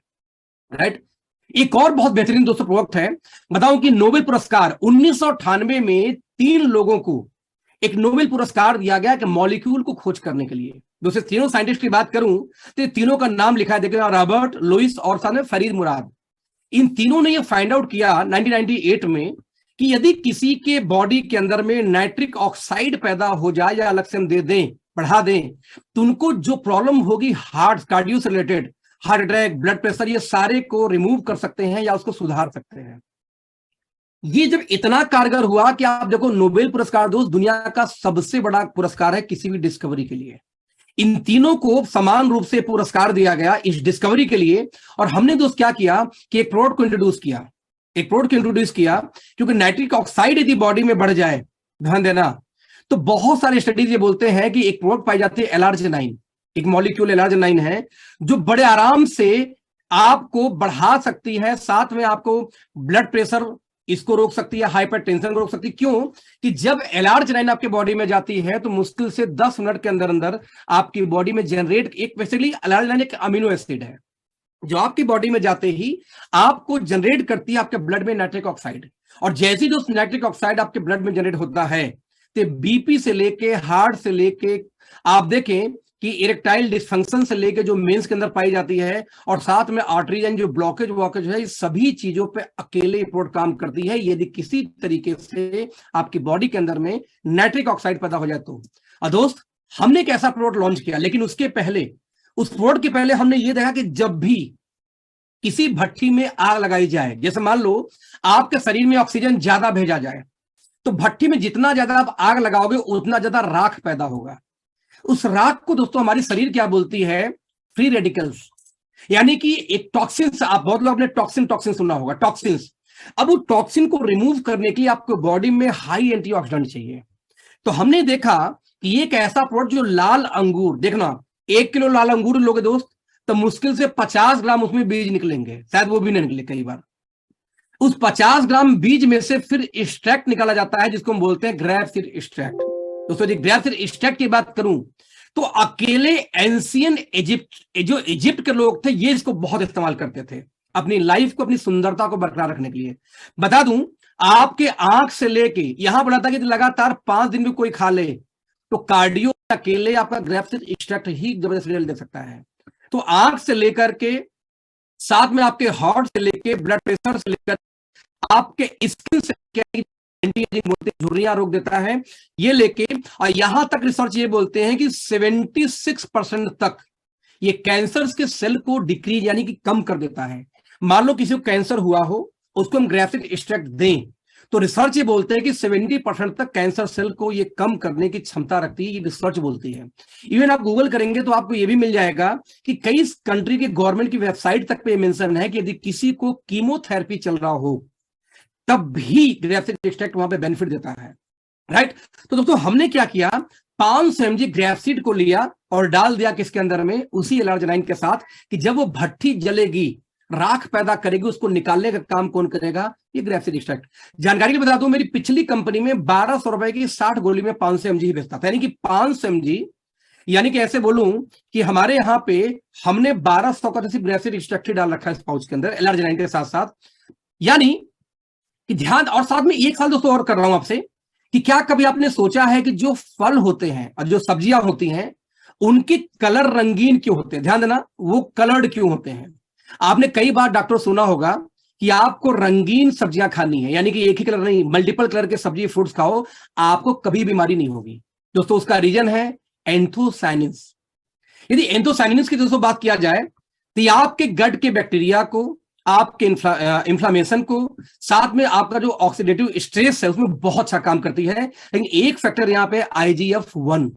राइट। एक और बहुत बेहतरीन दोस्तों प्रोडक्ट है, बताऊं कि नोबेल पुरस्कार 1998 में 3 लोगों को एक नोबेल पुरस्कार दिया गया कि मॉलिक्यूल को खोज करने के लिए। दोस्तों तीनों साइंटिस्ट की बात करूं तो तीनों का नाम लिखा है, देखिए, रॉबर्ट, लुइस और साथ में फरीद मुराद। इन तीनों ने यह फाइंड आउट किया 1998 में कि यदि किसी के बॉडी के अंदर में नाइट्रिक ऑक्साइड पैदा हो जाए, या अलग से हम दे दें बढ़ा दें तो उनको जो प्रॉब्लम होगी हार्ट कार्डियो से related, heart attack, blood pressure, ये सारे को रिमूव कर सकते हैं या उसको सुधार सकते हैं। ये जब इतना कारगर हुआ कि आप देखो, नोबेल पुरस्कार दोस्त दुनिया का सबसे बड़ा पुरस्कार है किसी भी डिस्कवरी के लिए। इन तीनों को समान रूप से पुरस्कार दिया गया इस डिस्कवरी के लिए। और हमने दोस्त क्या किया कि एक प्रोडक्ट को इंट्रोड्यूस किया, क्योंकि नाइट्रिक ऑक्साइड यदि बॉडी में बढ़ जाए, ध्यान देना, तो बहुत सारे स्टडीज ये बोलते हैं कि एक प्रोडक्ट पाई जाती है एलआरजिनाइन, एक मॉलिक्यूल एलआरजिनाइन है जो बड़े आराम से आपको बढ़ा सकती है, साथ में आपको ब्लड प्रेशर इसको रोक सकती है, हाइपरटेंशन को रोक सकती है। क्यों? कि जब एलआरजिनाइन आपके बॉडी में जाती है तो मुश्किल से 10 मिनट के अंदर अंदर आपकी बॉडी में जनरेट, एक बेसिकली एलआरजिनाइन एक अमीनो एसिड है जो आपकी बॉडी में जाते ही आपको जनरेट करती है आपके ब्लड में नाइट्रिक ऑक्साइड। और जैसे ही जो नाइट्रिक ऑक्साइड आपके ब्लड में जनरेट होता है तो बीपी से लेके, हार्ट से लेके, आप देखें कि इरेक्टाइल डिस्फंक्शन से लेके जो मेंस के अंदर पाई जाती है, और साथ में आर्टरीजन जो ब्लॉकेज वॉकेज है, इस सभी चीजों पे अकेले प्रोडक्ट काम करती है यदि किसी तरीके से आपकी बॉडी के अंदर में नाइट्रिक ऑक्साइड पैदा हो जाए तो। दोस्त, हमने एक ऐसा प्रोडक्ट लॉन्च किया, लेकिन उसके पहले, उस प्रोडक्ट के पहले हमने ये देखा कि जब भी किसी भट्ठी में आग लगाई जाए, जैसे मान लो आपके शरीर में ऑक्सीजन ज्यादा भेजा जाए, तो भट्ठी में जितना ज्यादा आप आग लगाओगे उतना ज्यादा राख पैदा होगा। उस राख को दोस्तों हमारी शरीर क्या बोलती है? फ्री रेडिकल्स, यानी कि एक टॉक्सिन्स। आप बहुत लोग ने टॉक्सिन सुना होगा, टॉक्सिन्स। अब वो टॉक्सिन को रिमूव करने के लिए आपको बॉडी में हाई एंटीऑक्सीडेंट चाहिए। तो हमने देखा कि एक ऐसा प्रोडक्ट जो लाल अंगूर, देखना 1 किलो लाल अंगूर लोगे दोस्त तो मुश्किल से 50 ग्राम उसमें बीज निकलेंगे, शायद वो भी नहीं निकले कई बार। उस 50 ग्राम बीज में से फिर एक्सट्रैक्ट निकाला जाता है जिसको हम बोलते हैं ग्रेप सीड एक्सट्रैक्ट। दोस्तों ग्रेप सीड एक्सट्रैक्ट की बात करूं तो अकेले एंशियन इजिप्ट, जो इजिप्ट के लोग थे, ये इसको बहुत इस्तेमाल करते थे अपनी लाइफ को, अपनी सुंदरता को बरकरार रखने के लिए। बता दूं, आपके आंख से लेके यहां बढ़ा था कि लगातार 5 दिन भी कोई खा ले तो कार्डियो अकेले आपका ग्रेप सीड एक्सट्रैक्ट ही जबरदस्त रिजल्ट दे सकता है। तो आंख से लेकर के, साथ में आपके हार्ट से लेके, ब्लड प्रेशर से लेकर, आपके स्किन से एंटी एजिंग बोलते हैं, झुर्रियां रोक देता है, ये लेके, और यहां तक रिसर्च ये बोलते हैं कि 76% तक ये कैंसर के सेल को डिक्रीज यानी कि कम कर देता है। मान लो किसी को कैंसर हुआ हो, उसको हम ग्रेप सीड एक्सट्रैक्ट दें तो रिसर्च ये बोलते हैं कि 70% तक कैंसर सेल को ये कम करने की क्षमता रखती है, ये रिसर्च बोलती है। इवन आप गूगल करेंगे तो आपको ये भी मिल जाएगा कि कई कंट्री के गवर्नमेंट की वेबसाइट तक पे मेंशन है कि यदि किसी को कीमोथेरेपी चल रहा हो तब भी ग्रेप सीड एक्सट्रैक्ट वहां पे बेनिफिट देता है, राइट। तो दोस्तों हमने क्या किया, 500 mg ग्रेप सीड को लिया और डाल दिया किसके अंदर में, उसी एलआरजिनाइन के साथ, कि जब वो भट्ठी जलेगी, राख पैदा करेगी, उसको निकालने का काम कौन करेगा? ये ग्रेप सीड एक्सट्रैक्ट। जानकारी के बता दूं, मेरी पिछली कंपनी में 1200 रुपए की 60 गोली में 500 mg ही बेचता था, यानी कि 500 mg, यानी कि ऐसे बोलूं कि हमारे यहां पे हमने 1200 का सिर्फ ग्रेप सीड एक्सट्रैक्ट डाल रखा है इस पाउच के अंदर एलआरजिनाइन के साथ साथ। यानी कि ध्यान, और साथ में 1 साल दोस्तों और कर रहा हूं आपसे कि क्या कभी आपने सोचा है कि जो फल होते हैं और जो सब्जियां होती हैं उनके कलर रंगीन क्यों होते हैं? ध्यान देना, वो कलर्ड क्यों होते हैं। आपने कई बार डॉक्टर सुना होगा कि आपको रंगीन सब्जियां खानी है, यानी कि एक ही कलर नहीं, मल्टीपल कलर के सब्जी फ्रूट्स खाओ, आपको कभी बीमारी नहीं होगी। दोस्तों उसका रीजन है एंथोसायनिन्स। यदि एंथोसायनिन्स की दोस्तों बात किया जाए तो ये आपके गट के बैक्टीरिया को, आपके इंफ्लामेशन को, साथ में आपका जो ऑक्सीडेटिव स्ट्रेस है उसमें बहुत अच्छा काम करती है। लेकिन एक फैक्टर यहां पे IGF-1,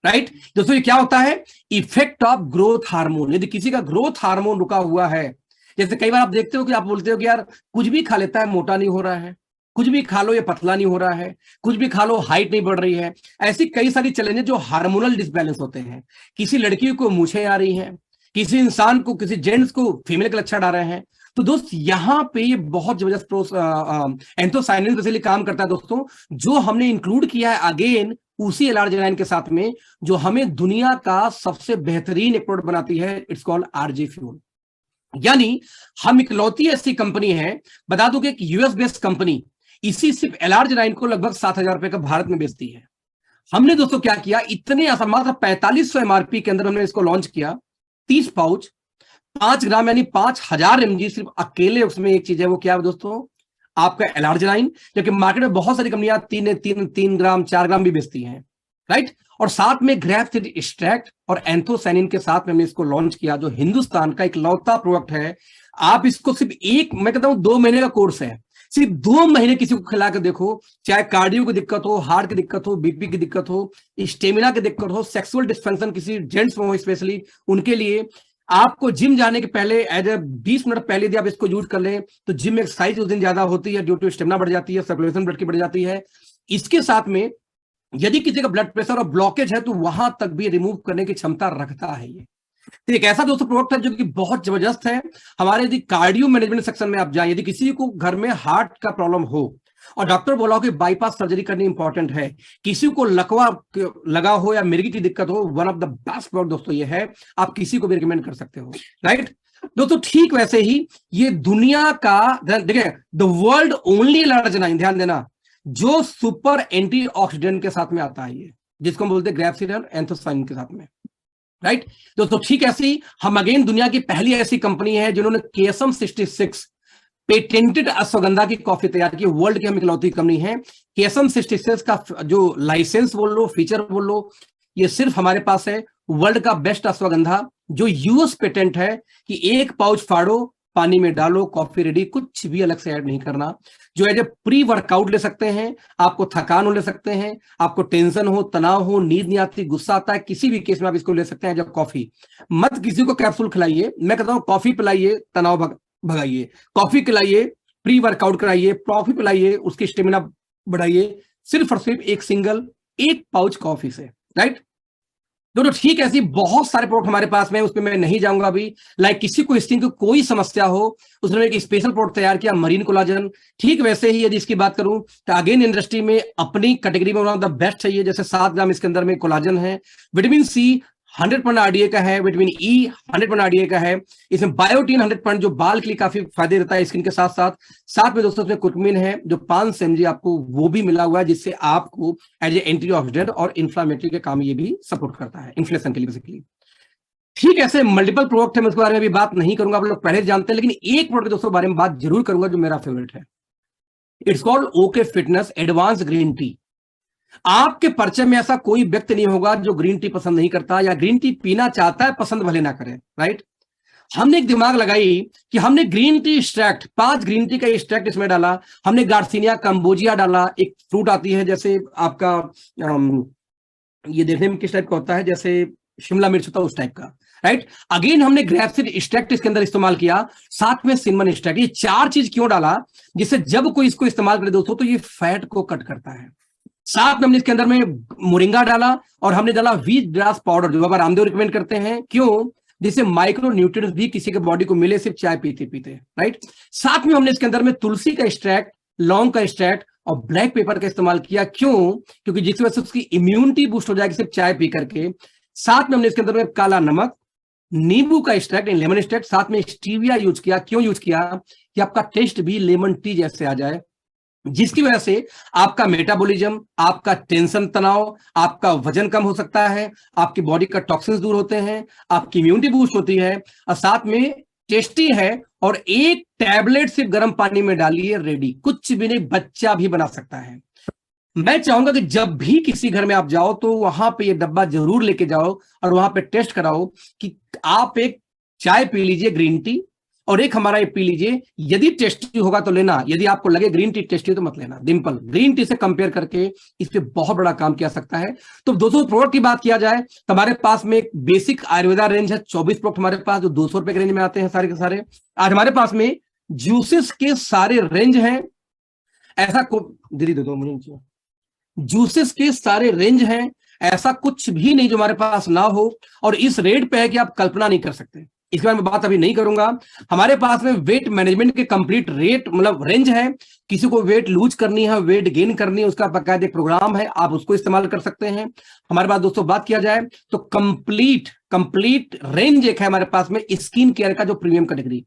राइट। दोस्तों ये क्या होता है? Effect of growth hormone. यदि किसी का ग्रोथ हार्मोन रुका हुआ है, जैसे कई बार आप देखते हो कि आप बोलते हो कि यार कुछ भी खा लेता है मोटा नहीं हो रहा है, कुछ भी खा लो ये पतला नहीं हो रहा है, कुछ भी खा लो हाइट नहीं बढ़ रही है, ऐसी कई सारी चैलेंजेस जो हार्मोनल डिसबैलेंस होते हैं। किसी लड़की को मूछें आ रही हैं, किसी इंसान को, किसी जेंट्स को फीमेल के लक्षण आ रहे हैं, तो दोस्त यहां पे ये बहुत जबरदस्त एंथोसायनिन बेसिकली काम करता है दोस्तों, जो हमने इंक्लूड किया है अगेन उसी एलआरजिनाइन के साथ में, जो हमें दुनिया का सबसे बेहतरीन एक प्रोडक्ट बनाती है। It's called RG fuel. यानी हम इकलौती ऐसी कंपनी है, बता दूं कि एक यूएस बेस्ड कंपनी इसी सिर्फ एलआरजिनाइन को लगभग 7,000 रुपए का भारत में बेचती है। हमने दोस्तों क्या किया, इतने आसान, मात्र 4500 MRP के अंदर हमने इसको लॉन्च किया। 30 पाउच 5 ग्राम यानी 5000 mg सिर्फ अकेले। उसमें एक चीज है, वो क्या है दोस्तों? आपका एलआरजिनाइन। जबकि मार्केट में बहुत सारी कंपनियां 3 ग्राम 4 ग्राम भी बेचती हैं। राइट। और साथ में ग्रेप्सिड एक्सट्रैक्ट और एंथोसायनिन के साथ में हमने इसको लॉन्च किया, जो हिंदुस्तान का एक लौता प्रोडक्ट है। आप इसको सिर्फ मैं कहता हूं 2 महीने का कोर्स है, सिर्फ 2 महीने किसी को खिला कर देखो, चाहे कार्डियो की दिक्कत हो, हार्ट की दिक्कत हो, बीपी की दिक्कत हो, स्टेमिना की दिक्कत हो, सेक्सुअल डिस्फंक्शन किसी जेंट्स में हो स्पेशली, उनके लिए आपको जिम जाने के पहले 20 मिनट पहले यदि आप इसको यूज कर लें तो जिम में एक्सरसाइज उस दिन ज्यादा होती है, ड्यू टू स्टेमिना बढ़ जाती है, सर्कुलेशन ब्लड की बढ़ जाती है। इसके साथ में यदि किसी का ब्लड प्रेशर और ब्लॉकेज है तो वहां तक भी रिमूव करने की क्षमता रखता है ये। तो एक ऐसा दोस्तों प्रोडक्ट है जो कि बहुत जबरदस्त है। हमारे यदि कार्डियो मैनेजमेंट सेक्शन में आप जाए, यदि किसी को घर में हार्ट का प्रॉब्लम हो और डॉक्टर बोला हो कि बाईपास सर्जरी करनी इंपॉर्टेंट है, किसी को लकवा लगा हो या मिर्गी की दिक्कत हो, one of the best product दोस्तों ये है, आप किसी को भी रिकमेंड कर सकते हो, राइट दोस्तों। ठीक वैसे ही ये दुनिया का, देखिए, द वर्ल्ड ओनली एलर्जेनाइन, ध्यान देना, जो सुपर एंटीऑक्सीडेंट के साथ में आता है, ये जिसको हम बोलते हैं ग्रेप्सिड और एंथोसायनिन के साथ में, राइट दोस्तों। ठीक ऐसी हम अगेन दुनिया की पहली ऐसी कंपनी है जिन्होंने KSM 66 पेटेंटेड अश्वगंधा की कॉफी तैयार की, वर्ल्ड की हम इकलौती कंपनी है। KSM 66 का जो लाइसेंस बोल लो, फीचर बोल लो, ये सिर्फ हमारे पास है। वर्ल्ड का बेस्ट अश्वगंधा जो यूएस पेटेंट है कि 1 पाउच फाड़ो, पानी में डालो, कॉफी रेडी, कुछ भी अलग से ऐड नहीं करना, जो है प्री वर्कआउट ले सकते हैं, आपको थकान हो ले सकते हैं, आपको टेंशन हो, तनाव हो, नींद नहीं आती, गुस्सा आता है, किसी भी केस में आप इसको ले सकते हैं। जब कॉफी, मत किसी को कैप्सूल खिलाइए, मैं कहता हूं कॉफी पिलाइए, तनाव भगाइए, कॉफी खिलाइए, प्री वर्कआउट कराइए, कॉफी पिलाइए, उसकी स्टेमिना बढ़ाइए, सिर्फ और सिर्फ एक पाउच कॉफी से, राइट दोस्तों। ठीक ऐसी बहुत सारे प्रोडक्ट हमारे पास में, उसमें मैं नहीं जाऊंगा अभी। लाइक किसी को स्किन की कोई समस्या हो, उसने एक स्पेशल प्रोडक्ट तैयार किया, मरीन कोलाजन। ठीक वैसे ही यदि इसकी बात करूं तो अगेन इंडस्ट्री में अपनी कैटेगरी में वन ऑफ द बेस्ट है ये। जैसे 7 ग्राम इसके अंदर में कोलाजन है, विटामिन C 100% RDA का है, विटामिन E 100% RDA का है, इसमें बायोटीन 100% जो बाल के लिए काफी फायदे देता है स्किन के साथ साथ में दोस्तों इसमें कुर्कुमिन है जो 500 mg आपको वो भी मिला हुआ है, जिससे आपको एज ए एंटीऑक्सीडेंट और इन्फ्लामेटरी के काम ये भी सपोर्ट करता है, इन्फ्लेशन के लिए बेसिकली। ठीक ऐसे मल्टीपल प्रोडक्ट है, मैं उसके बारे में भी बात नहीं करूंगा, आप लोग पहले जानते हैं, लेकिन एक प्रोडक्ट दोस्तों बारे में बात जरूर करूंगा जो मेरा फेवरेट है। It's called okay fitness advance green tea. आपके परिचय में ऐसा कोई व्यक्ति नहीं होगा जो ग्रीन टी पसंद नहीं करता या ग्रीन टी पीना चाहता है, पसंद भले ना करे, राइट। हमने एक दिमाग लगाई कि हमने green tea extract, 5 green tea का एक्सट्रैक्ट इसमें डाला, हमने गार्सिनिया कंबोजिया डाला, एक फ्रूट आती है जैसे आपका ये देखने में किस टाइप का होता है, जैसे शिमला मिर्च होता है उस टाइप का, राइट। अगेन हमने ग्रेप्सिड एक्सट्रैक्ट इसके अंदर इस्तेमाल किया, साथ में सिनेमन एक्सट्रैक्ट। ये 4 चीज क्यों डाला, जिससे जब कोई इसको इस्तेमाल करे दोस्तों तो ये फैट को कट करता है। साथ में हमने इसके अंदर में मोरिंगा डाला और हमने डाला व्हीट ग्रास पाउडर, जो बाबा रामदेव रिकमेंड करते हैं, क्यों, जिससे माइक्रो न्यूट्रिएंट्स भी किसी के बॉडी को मिले सिर्फ चाय पीते पीते, राइट। साथ में हमने इसके अंदर में तुलसी का एक्सट्रैक्ट, लौंग का एक्सट्रैक्ट और ब्लैक पेपर का इस्तेमाल किया, क्यों, क्योंकि जिसकी वजह से उसकी इम्यूनिटी बूस्ट हो जाएगी सिर्फ चाय पी करके। साथ में हमने इसके अंदर में काला नमक, नींबू का एक्सट्रैक्ट, लेमन एक्सट्रैक्ट, साथ में स्टीविया यूज किया, क्यों यूज किया, कि आपका टेस्ट भी लेमन टी जैसे आ जाए, जिसकी वजह से आपका मेटाबॉलिज्म, आपका टेंशन तनाव, आपका वजन कम हो सकता है, आपकी बॉडी का टॉक्सिन्स दूर होते हैं, आपकी इम्यूनिटी बूस्ट होती है, और साथ में टेस्टी है। और एक टैबलेट सिर्फ गर्म पानी में डालिए, रेडी, कुछ भी नहीं, बच्चा भी बना सकता है। मैं चाहूंगा कि जब भी किसी घर में आप जाओ तो वहां पे ये डब्बा जरूर लेके जाओ और वहां पे टेस्ट कराओ कि आप एक चाय पी लीजिए ग्रीन टी और एक हमारा ये पी लीजिए, यदि टेस्टी होगा तो लेना, यदि आपको लगे ग्रीन टी टेस्टी तो मत लेना। डिंपल ग्रीन टी से कंपेयर करके इस पे बहुत बड़ा काम किया सकता है। तो 200 प्रोडक्ट की बात किया जाए तो हमारे पास में एक बेसिक आयुर्वेदा रेंज है, 24 प्रोडक्ट हमारे पास जो 200 रुपए के रेंज में आते हैं सारे के सारे। आज हमारे पास में जूसेस के सारे रेंज हैं, ऐसा दीदी दे दो मुझे, जूसेस के सारे रेंज हैं, ऐसा कुछ भी नहीं जो हमारे पास ना हो, और इस रेट पे है कि आप कल्पना नहीं कर सकते। इसके बारे में बात अभी नहीं करूंगा। हमारे पास में वेट मैनेजमेंट के कंप्लीट रेट मतलब रेंज है, किसी को वेट लूज करनी है, वेट गेन करनी है, उसका बाकायदा एक प्रोग्राम है, आप उसको इस्तेमाल कर सकते हैं। हमारे पास दोस्तों बात किया जाए तो कंप्लीट रेंज एक है हमारे पास में स्किन केयर का, जो प्रीमियम कैटेगरी।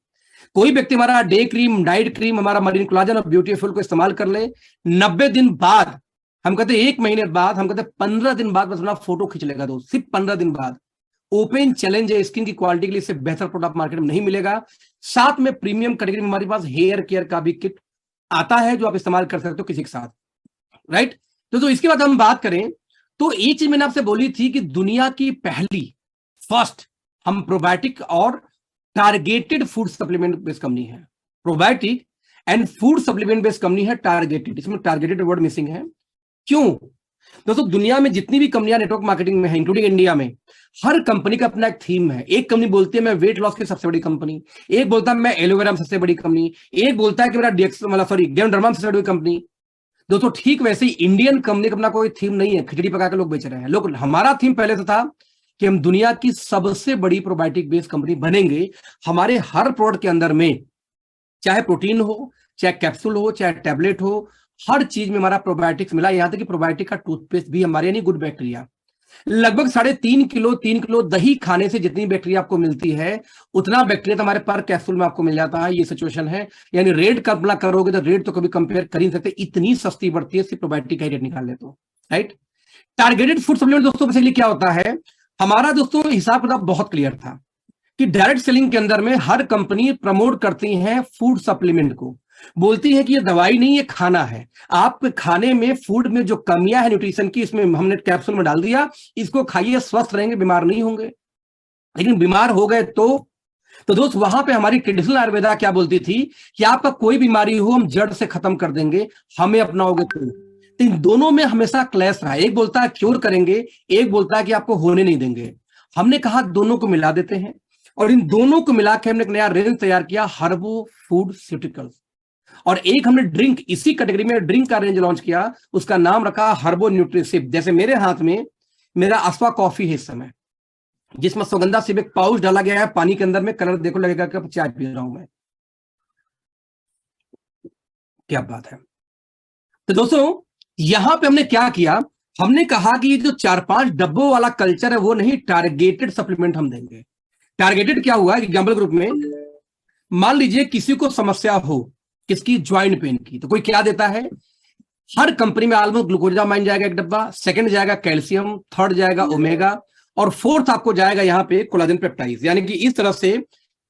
कोई व्यक्ति हमारा डे क्रीम, नाइट क्रीम, हमारा मरीन कोलाजन और ब्यूटीफुल को इस्तेमाल कर ले, 90 दिन बाद, हम कहते हैं 1 महीने बाद, हम कहते हैं 15 दिन बाद बस अपना फोटो खींच लेगा दोस्त, सिर्फ 15 दिन बाद। ओपन चैलेंज है, स्किन की क्वालिटी के लिए इससे बेहतर प्रोडक्ट मार्केट में नहीं मिलेगा। साथ में प्रीमियम कैटेगरी में हमारे पास हेयर केयर का भी किट आता है जो आप इस्तेमाल कर सकते हो किसी के साथ, राइट। तो इसके बाद हम बात करें तो एक चीज मैंने आपसे बोली थी कि दुनिया की पहली फर्स्ट हम प्रोबायोटिक और targeted food supplement based company है। Probiotic and food supplement based company है टारगेटेड, इसमें टारगेटेड वर्ड मिसिंग है। क्यों दोस्तों? दुनिया में जितनी भी कंपनियां नेटवर्क मार्केटिंग में है, इंक्लूडिंग इंडिया में, हर कंपनी का अपना एक थीम है। एक कंपनी बोलती है मैं वेट लॉस की सबसे बड़ी कंपनी, एक बोलता है मैं एलोवेरा में सबसे बड़ी कंपनी, एक बोलता है कि मेरा डेनडर्मा में सबसे बड़ी कंपनी। दोस्तों ठीक वैसे ही इंडियन कंपनी का अपना कोई थीम नहीं है, खिचड़ी पका के लोग बेच रहे हैं। लोग, हमारा थीम पहले से था कि हम दुनिया की सबसे बड़ी प्रोबायोटिक बेस्ड कंपनी बनेंगे। हमारे हर प्रोडक्ट के अंदर में चाहे प्रोटीन हो, चाहे कैप्सूल हो, चाहे टैबलेट हो, हर चीज में हमारा प्रोबायोटिक्स मिला। यहां तक कि प्रोबायोटिक का टूथपेस्ट भी हमारे यानी गुड बैक्टीरिया। लगभग 3.5 किलो 3 किलो दही खाने से जितनी बैक्टीरिया आपको मिलती है, उतना बैक्टीरिया तो हमारे पर कैप्सूल में आपको मिल जाता है। ये सिचुएशन है, यानी रेट कल्पना करोगे तो रेट तो कभी कंपेयर कर ही नहीं सकते, इतनी सस्ती पड़ती है सिर्फ प्रोबायोटिक का रेट निकाल ले तो, राइट। टारगेटेड फूड सप्लीमेंट दोस्तों बेसिकली क्या होता है? हमारा दोस्तों हिसाब किताब बहुत क्लियर था कि डायरेक्ट सेलिंग के अंदर में हर कंपनी प्रमोट करती है फूड सप्लीमेंट को, बोलती है कि ये दवाई नहीं, ये खाना है। आप खाने में फूड में जो कमियां है न्यूट्रिशन की, इसमें हमने कैप्सूल में डाल दिया, इसको खाइए, स्वस्थ रहेंगे, बीमार नहीं होंगे। लेकिन बीमार हो गए तो दोस्त वहां पे हमारी ट्रेडिशनल आयुर्वेदा क्या बोलती थी कि आपका कोई बीमारी हो हम जड़ से खत्म कर देंगे, हमें अपनाओगे तो इन दोनों में हमेशा क्लैश रहा। एक बोलता है क्योर करेंगे, एक बोलता है कि आपको होने नहीं देंगे। हमने कहा दोनों को मिला देते हैं और इन दोनों को मिला के हमने एक नया रेंज तैयार किया, हर्बो फूड स्यूटिकल्स। और एक हमने ड्रिंक, इसी कैटेगरी में ड्रिंक का रेंज लॉन्च किया, उसका नाम रखा हर्बो न्यूट्रिसिव। जैसे मेरे हाथ में मेरा अस्वा कॉफी है इस समय, जिसमें सुगंधा सिर्फ एक पाउच डाला गया है पानी के अंदर में, कलर देखो लगेगा कि चाय पी रहा हूं मैं। क्या बात है। तो दोस्तों यहां पे हमने क्या किया, हमने कहा कि ये जो 4-5 डब्बों वाला कल्चर है वो नहीं, टारगेटेड सप्लीमेंट हम देंगे। टारगेटेड क्या हुआ, एग्जाम्पल ग्रुप में मान लीजिए किसी को समस्या हो, किसकी, ज्वाइंट पेन की, तो कोई क्या देता है, हर कंपनी में ऑलमोस्ट ग्लूकोजामाइन जाएगा एक डब्बा, सेकंड जाएगा कैल्शियम, थर्ड जाएगा ओमेगा, और फोर्थ आपको जाएगा यहां पे कोलाजन पेप्टाइड। यानी कि इस तरह से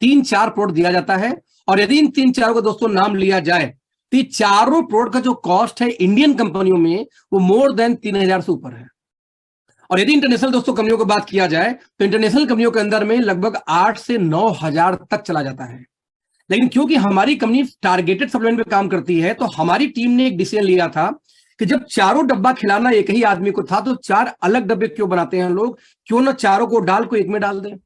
3-4 प्रोडक्ट दिया जाता है। और यदि इन 3-4 को दोस्तों नाम लिया जाए तो ये चारों प्रोडक्ट का जो कॉस्ट है इंडियन कंपनियों में वो मोर देन 3,000 से ऊपर है। और यदि इंटरनेशनल दोस्तों कंपनियों को बात किया जाए तो इंटरनेशनल कंपनियों के अंदर में लगभग 8 से 9,000 तक चला जाता है। लेकिन क्योंकि हमारी कंपनी टारगेटेड सप्लीमेंट पे काम करती है, तो हमारी टीम ने एक डिसीजन लिया था कि जब चारों डब्बा खिलाना एक ही आदमी को था तो 4 अलग डब्बे क्यों बनाते हैं लोग, क्यों ना चारों को डाल को एक में डाल दें।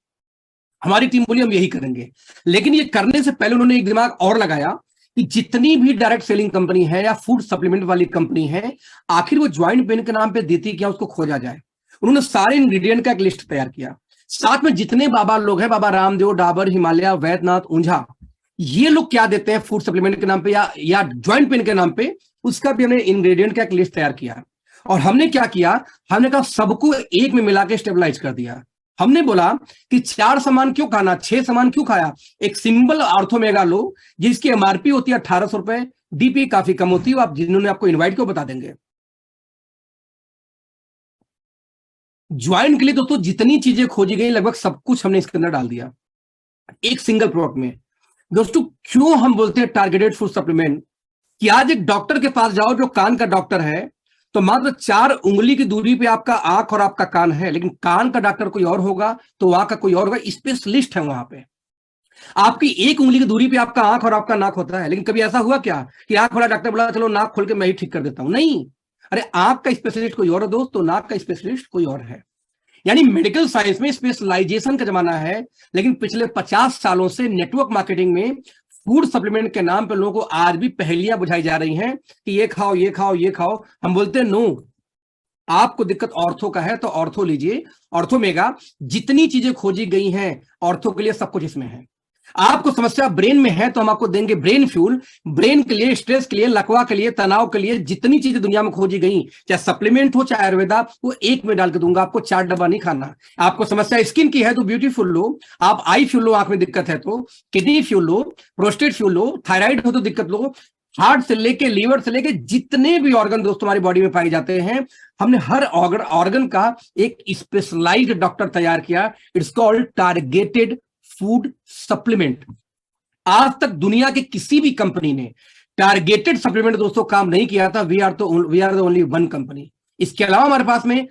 हमारी टीम बोली हम यही करेंगे। लेकिन ये करने से पहले उन्होंने एक दिमाग और लगाया कि जितनी भी डायरेक्ट सेलिंग कंपनी है या फूड सप्लीमेंट वाली कंपनी है, आखिर वो ज्वाइंट पेन के नाम पे देती क्या, उसको खोजा जाए। उन्होंने सारे इंग्रेडिएंट का एक लिस्ट तैयार किया, साथ में जितने बाबा लोग हैं, बाबा रामदेव, डाबर, हिमालय, वैद्यनाथ, ऊंझा, ये लोग क्या देते हैं फूड सप्लीमेंट के नाम पे या ज्वाइंट पेन के नाम पे, उसका भी हमने इंग्रेडिएंट का एक लिस्ट तैयार किया। और हमने क्या किया, हमने कहा सबको एक में मिला के स्टेबलाइज कर दिया। हमने बोला कि 4 सामान क्यों खाना, 6 सामान क्यों खाया। एक सिंपल ऑर्थोमेगा लो जिसकी एमआरपी होती है 1800 रुपए, डीपी काफी कम होती है, आप जिन्होंने आपको इन्वाइट क्यों बता देंगे। ज्वाइंट के लिए दोस्तों जितनी चीजें खोजी गई लगभग सब कुछ हमने इसके अंदर डाल दिया एक सिंगल प्रोडक्ट में। दोस्तों क्यों हम बोलते हैं टारगेटेड फूड सप्लीमेंट, कि आज एक डॉक्टर के पास जाओ जो कान का डॉक्टर है, तो मात्र 4 उंगली की दूरी पे आपका आंख और आपका कान है, लेकिन कान का डॉक्टर कोई और होगा तो वहां का कोई और होगा, स्पेशलिस्ट है वहां पे। आपकी 1 उंगली की दूरी पे आपका आंख और आपका नाक होता है, लेकिन कभी ऐसा हुआ क्या कि आंख वाला डॉक्टर बोला चलो नाक खोल के मैं ही ठीक कर देता हूं, नहीं। अरे आंख का स्पेशलिस्ट कोई और है दोस्त, तो नाक का स्पेशलिस्ट कोई और है। यानी मेडिकल साइंस में स्पेशलाइजेशन का जमाना है, लेकिन पिछले 50 सालों से नेटवर्क मार्केटिंग में फूड सप्लीमेंट के नाम पर लोगों को आज भी पहेलियां बुझाई जा रही हैं कि ये खाओ ये खाओ ये खाओ। हम बोलते हैं नो, आपको दिक्कत ऑर्थो का है तो ऑर्थो लीजिए, ऑर्थोमेगा। जितनी चीजें खोजी गई हैं ऑर्थो के लिए सब कुछ इसमें है। आपको समस्या ब्रेन में है तो हम आपको देंगे ब्रेन फ्यूल, ब्रेन के लिए, स्ट्रेस के लिए, लकवा के लिए, तनाव के लिए, जितनी चीजें दुनिया में खोजी गई, चाहे सप्लीमेंट हो चाहे आयुर्वेदा, वो एक में डाल के दूंगा। आपको 4 डब्बा नहीं खाना। आपको समस्या स्किन की है तो ब्यूटीफुल लो, आप आई फ्यूल लो, आंख में दिक्कत है तो किडनी फ्यूल लो, प्रोस्टेट फ्यूल लो, थायराइड हो तो दिक्कत लो, हार्ट से लेके लीवर से लेके जितने भी ऑर्गन दोस्तों हमारी बॉडी में पाए जाते हैं, हमने हर ऑर्गन का एक स्पेशलाइज्ड डॉक्टर तैयार किया। It's called targeted food supplement. आज तक दुनिया के किसी भी कंपनी ने टारगेटेड सप्लीमेंट दोस्तों काम नहीं किया था। We are the only one company. इसके अलावा हमारे पास में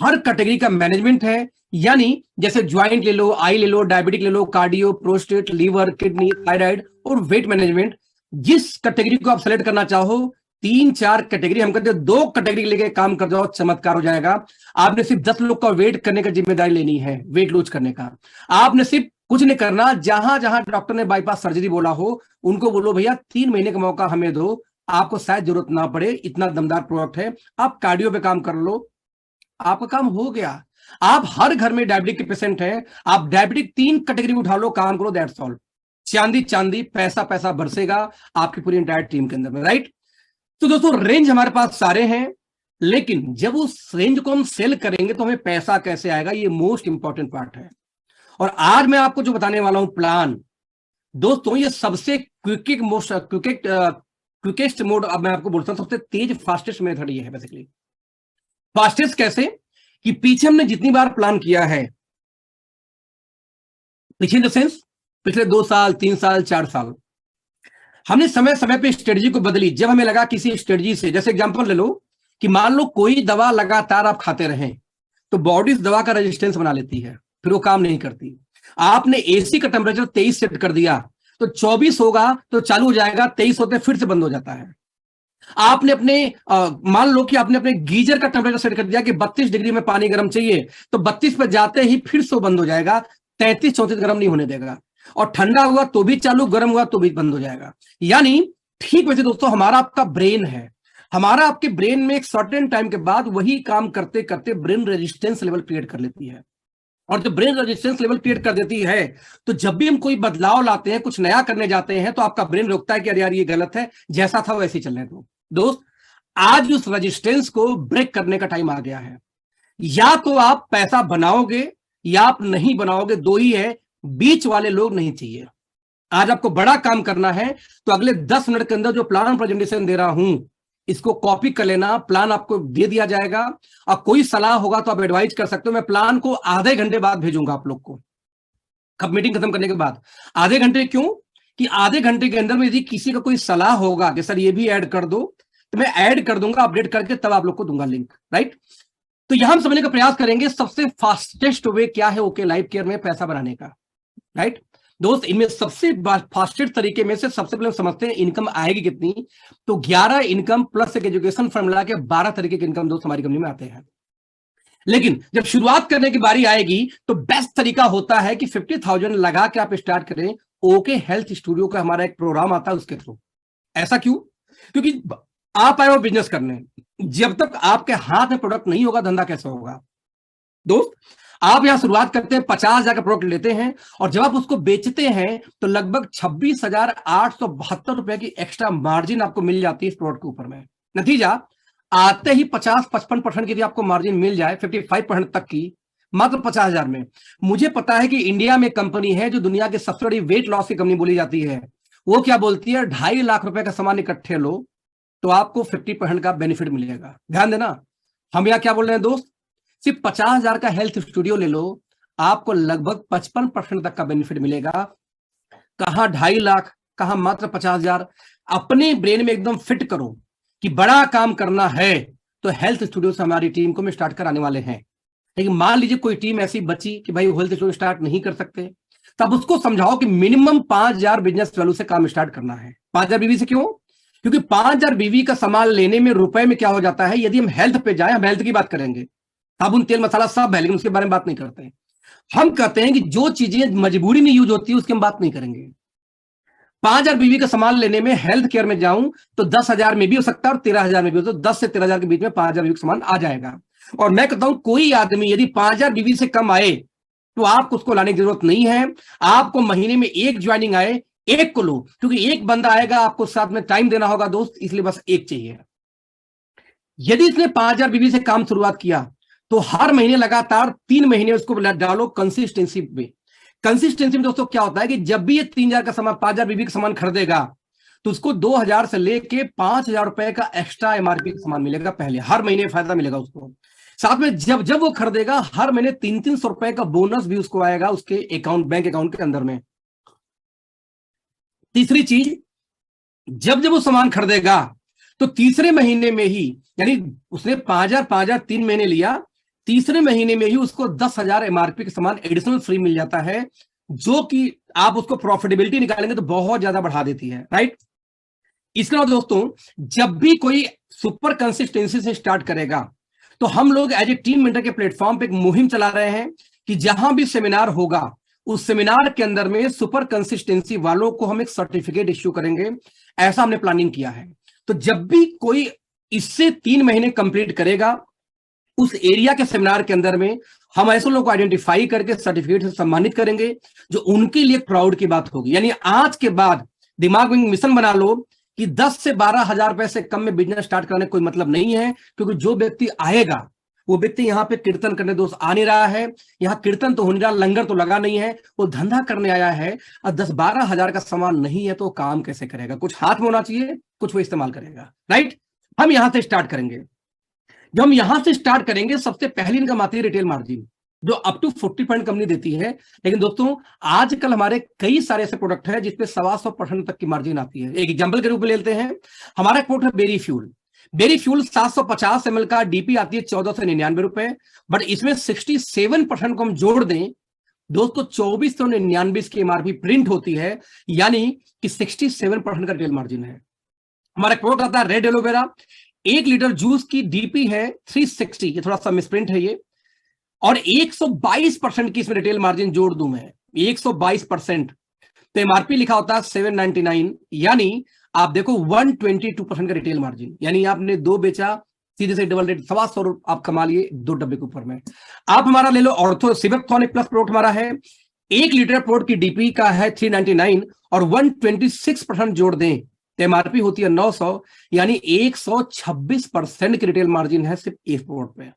हर कैटेगरी का मैनेजमेंट है, यानी जैसे ज्वाइंट ले लो, आई ले लो, डायबिटिक ले लो, cardio, prostate, liver, kidney, thyroid और वेट मैनेजमेंट। जिस कैटेगरी को आप सेलेक्ट करना चाहो, 3-4 कैटेगरी हम कहते हैं, 2 कैटेगरी लेके काम कर जाओ, चमत्कार हो जाएगा। आपने सिर्फ 10 लोग का वेट करने का जिम्मेदारी लेनी है, वेट लूज करने का। आपने सिर्फ कुछ नहीं करना, जहां जहां डॉक्टर ने बाईपास सर्जरी बोला हो उनको बोलो भैया 3 महीने का मौका हमें दो, आपको शायद जरूरत ना पड़े, इतना दमदार प्रोडक्ट है। आप कार्डियो पे काम कर लो, आपका काम हो गया। आप हर घर में डायबिटिक के पेशेंट हैं, आप डायबिटिक 3 कैटेगरी उठा लो, काम करो, दैट्स ऑल। चांदी चांदी, पैसा पैसा बरसेगा आपकी पूरी एंटायर टीम के अंदर में, राइट। तो दोस्तों रेंज हमारे पास सारे हैं, लेकिन जब उस रेंज को हम सेल करेंगे तो हमें पैसा कैसे आएगा, ये मोस्ट इंपॉर्टेंट पार्ट है। और आज मैं आपको जो बताने वाला हूं प्लान, दोस्तों ये सबसे क्विकेस्ट मोड, अब मैं आपको बोलता हूं सबसे तेज फास्टेस्ट मेथड ये है बेसिकली। फास्टेस्ट कैसे कि पीछे हमने जितनी बार प्लान किया है, पीछे इन द सेंस पिछले 2 साल, 3 साल, 4 साल, हमने समय समय पे स्ट्रेटजी को बदली। जब हमें लगा किसी स्ट्रेटजी से, जैसे एग्जांपल ले लो कि मान लो कोई दवा लगातार आप खाते रहें तो बॉडी इस दवा का रेजिस्टेंस बना लेती है, फिर वो काम नहीं करती। आपने एसी का टेम्परेचर 23 सेट कर दिया तो 24 होगा तो चालू हो जाएगा, 23 होते फिर से बंद हो जाता है। आपने अपने मान लो कि आपने अपने गीजर का टेम्परेचर सेट कर दिया कि 32 डिग्री में पानी गर्म चाहिए, तो 32 पर जाते ही फिर से बंद हो जाएगा, 33-34 गर्म नहीं होने देगा। और ठंडा हुआ तो भी चालू, गर्म हुआ तो भी बंद हो जाएगा। यानी ठीक वैसे दोस्तों हमारा आपका ब्रेन है, हमारा आपके ब्रेन में एक सर्टेन टाइम के बाद वही काम करते करते ब्रेन रेजिस्टेंस लेवल क्रिएट कर लेती है। और जब ब्रेन रेजिस्टेंस लेवल क्रिएट कर देती है तो जब भी हम कोई बदलाव लाते हैं, कुछ नया करने जाते हैं, तो आपका ब्रेन रोकता है कि अरे यार ये गलत है, जैसा था वैसे ही चलने दो। दोस्त आज उस रेजिस्टेंस को ब्रेक करने का टाइम आ गया है। या तो आप पैसा बनाओगे या आप नहीं बनाओगे, 2 ही है, बीच वाले लोग नहीं चाहिए। आज आपको बड़ा काम करना है तो अगले 10 मिनट के अंदर जो प्लान प्रेजेंटेशन दे रहा हूं इसको कॉपी कर लेना, प्लान आपको दे दिया जाएगा। और कोई सलाह होगा तो आप एडवाइज कर सकते हो। मैं प्लान को आधे घंटे बाद भेजूंगा आप लोग को, कब मीटिंग खत्म करने के बाद। आधे घंटे क्यों कि आधे घंटे के अंदर में यदि किसी का कोई सलाह होगा कि सर ये भी ऐड कर दो, तो मैं ऐड कर दूंगा, अपडेट करके तब आप लोग को दूंगा लिंक, राइट। तो यहां हम समझने का प्रयास करेंगे सबसे फास्टेस्ट वे क्या है ओके लाइफ केयर में पैसा बनाने का, राइट। दोस्त इनमें सबसे फास्टेस्ट तरीके में से सबसे पहले समझते हैं इनकम आएगी कितनी। तो 11 इनकम प्लस एक एजुकेशन फंड मिला के 12 तरीके के इनकम दोस्त हमारी कंपनी में आते हैं। लेकिन जब शुरुआत करने की बारी आएगी तो बेस्ट तरीका होता है कि 50,000 लगा के आप स्टार्ट करें। ओके हेल्थ स्टूडियो का हमारा एक प्रोग्राम आता है उसके थ्रू। ऐसा क्यों? क्योंकि आप आए हो बिजनेस करने, जब तक आपके हाथ में प्रोडक्ट नहीं होगा धंधा कैसे होगा। दोस्त आप यहां शुरुआत करते हैं, 50,000 का प्रोडक्ट लेते हैं और जब आप उसको बेचते हैं तो लगभग 26,872 रुपए की एक्स्ट्रा मार्जिन आपको मिल जाती है इस प्रोडक्ट के ऊपर में। नतीजा आते ही 50-55% की आपको मार्जिन मिल जाए, 55% तक की, मात्र 50,000 में। मुझे पता है कि इंडिया में कंपनी है जो दुनिया की सबसे बड़ी वेट लॉस की कंपनी बोली जाती है, वो क्या बोलती है 2.5 लाख रुपए का सामान इकट्ठे लो तो आपको 50% का बेनिफिट मिलेगा। ध्यान देना, हम यहां क्या बोल रहे हैं दोस्त, सिर्फ 50,000 का हेल्थ स्टूडियो ले लो, आपको लगभग 55% तक का बेनिफिट मिलेगा। कहां 2.5 लाख, कहां मात्र 50,000। अपने ब्रेन में एकदम फिट करो कि बड़ा काम करना है तो हेल्थ स्टूडियो से हमारी टीम को मैं स्टार्ट कराने वाले हैं। लेकिन मान लीजिए कोई टीम ऐसी बची कि भाई हेल्थ स्टूडियो स्टार्ट नहीं कर सकते, तब उसको समझाओ कि मिनिमम 5,000 बिजनेस वैल्यू से काम स्टार्ट करना है। 5,000 बीवी से क्यों? क्योंकि 5,000 बीवी का सामान लेने में रुपए में क्या हो जाता है, यदि हम हेल्थ पे जाए, हम हेल्थ की बात करेंगे, साबुन तेल मसाला सब है, लेकिन उसके बारे में बात नहीं करते। हम कहते हैं कि जो चीजें मजबूरी में यूज होती है उसकी हम बात नहीं करेंगे। 5,000 बीवी का सामान लेने में हेल्थ केयर में जाऊं तो 10,000 में भी हो सकता है और 13,000 में भी हो सकता है। 10 से 13,000 के बीच में 5,000 बीवी का सामान आ जाएगा। और मैं कहता हूं कोई आदमी यदि 5,000 बीवी से कम आए तो आपको उसको लाने की जरूरत नहीं है। आपको महीने में एक ज्वाइनिंग आए, एक को लो, क्योंकि एक बंदा आएगा, आपको साथ में टाइम देना होगा दोस्त, इसलिए बस एक चाहिए। यदि इसने 5,000 बीवी से काम शुरुआत किया तो हर महीने लगातार 3 महीने उसको डालो कंसिस्टेंसी में। कंसिस्टेंसी में दोस्तों क्या होता है कि जब भी ये 3,000 का सामान, 5,000 बीबी का सामान खरीदेगा तो उसको 2,000 से लेके 5,000 रुपए का एक्स्ट्रा एमआरपी का सामान मिलेगा। पहले हर महीने फायदा मिलेगा उसको। साथ में जब वो खरीदेगा हर महीने 300-300 रुपए का बोनस भी उसको आएगा उसके अकाउंट, बैंक अकाउंट के अंदर में। तीसरी चीज, जब वो सामान खरीदेगा तो तीसरे महीने में ही, यानी उसने 5,000 3 महीने लिया, तीसरे महीने में ही उसको 10,000 एमआरपी के सामान एडिशनल फ्री मिल जाता है, जो कि आप उसको प्रॉफिटेबिलिटी निकालेंगे तो बहुत ज्यादा बढ़ा देती है, राइट। इसके अलावा दोस्तों, जब भी कोई सुपर कंसिस्टेंसी से स्टार्ट करेगा तो हम लोग एज ए टीम मेंटर के प्लेटफॉर्म पे एक मुहिम चला रहे हैं कि जहां भी सेमिनार होगा उस सेमिनार के अंदर में सुपर कंसिस्टेंसी वालों को हम एक सर्टिफिकेट इश्यू करेंगे, ऐसा हमने प्लानिंग किया है। तो जब भी कोई इससे 3 महीने कंप्लीट करेगा उस एरिया के सेमिनार के अंदर में हम ऐसे लोगों को आइडेंटिफाई करके सर्टिफिकेट से सम्मानित करेंगे, जो उनके लिए प्राउड की बात होगी। यानी आज के बाद दिमाग में मिशन बना लो कि 10 से 12,000 रुपए से कम में बिजनेस स्टार्ट करने कोई मतलब नहीं है, क्योंकि जो व्यक्ति आएगा वो व्यक्ति यहाँ पे कीर्तन करने दोस्त आ नहीं रहा है, यहाँ कीर्तन तो हो नहीं रहा, लंगर तो लगा नहीं है, वो धंधा करने आया है और 10-12,000 का सामान नहीं है तो काम कैसे करेगा? कुछ हाथ में होना चाहिए, कुछ वो इस्तेमाल करेगा, राइट। हम यहां से स्टार्ट करेंगे। जब हम यहां से स्टार्ट करेंगे सबसे पहली इनकम आती है रिटेल मार्जिन, जो अप टू 40% कंपनी देती है। लेकिन दोस्तों आजकल हमारे कई सारे ऐसे प्रोडक्ट हैं जिसपे 125% तक की मार्जिन आती है। एक एग्जांपल के रूप में लेते हैं, हमारा प्रोडक्ट है berry fuel. Berry fuel 750 ml का डीपी आती है 1499 रुपए, बट इसमें 67% को हम जोड़ दें दोस्तों 2499 की एमआरपी प्रिंट होती है, यानी कि 67% का रिटेल मार्जिन है। हमारा प्रोडक्ट आता है रेड एलोवेरा, 1 लीटर जूस की डीपी है 360, ये थोड़ा सा मिसप्रिंट है ये, और 122% की इसमें रिटेल मार्जिन जोड़ दूं मैं, 122%, तो एमआरपी लिखा होता है 799, यानी आप देखो 122% का रिटेल मार्जिन, यानी आपने 2 बेचा, सीधे से डबल रेट 125 आप कमा लिए 2 डब्बे के ऊपर में। आप हमारा ले लो ऑर्थो सिविकथॉनिक प्लस प्रोडक्ट हमारा है, 1 लीटर प्रोडक्ट की डीपी का है 399 और 126% जोड़ दें तो एमआरपी होती है 900, यानी 126% की रिटेल मार्जिन है सिर्फ इस प्रोडक्ट पे।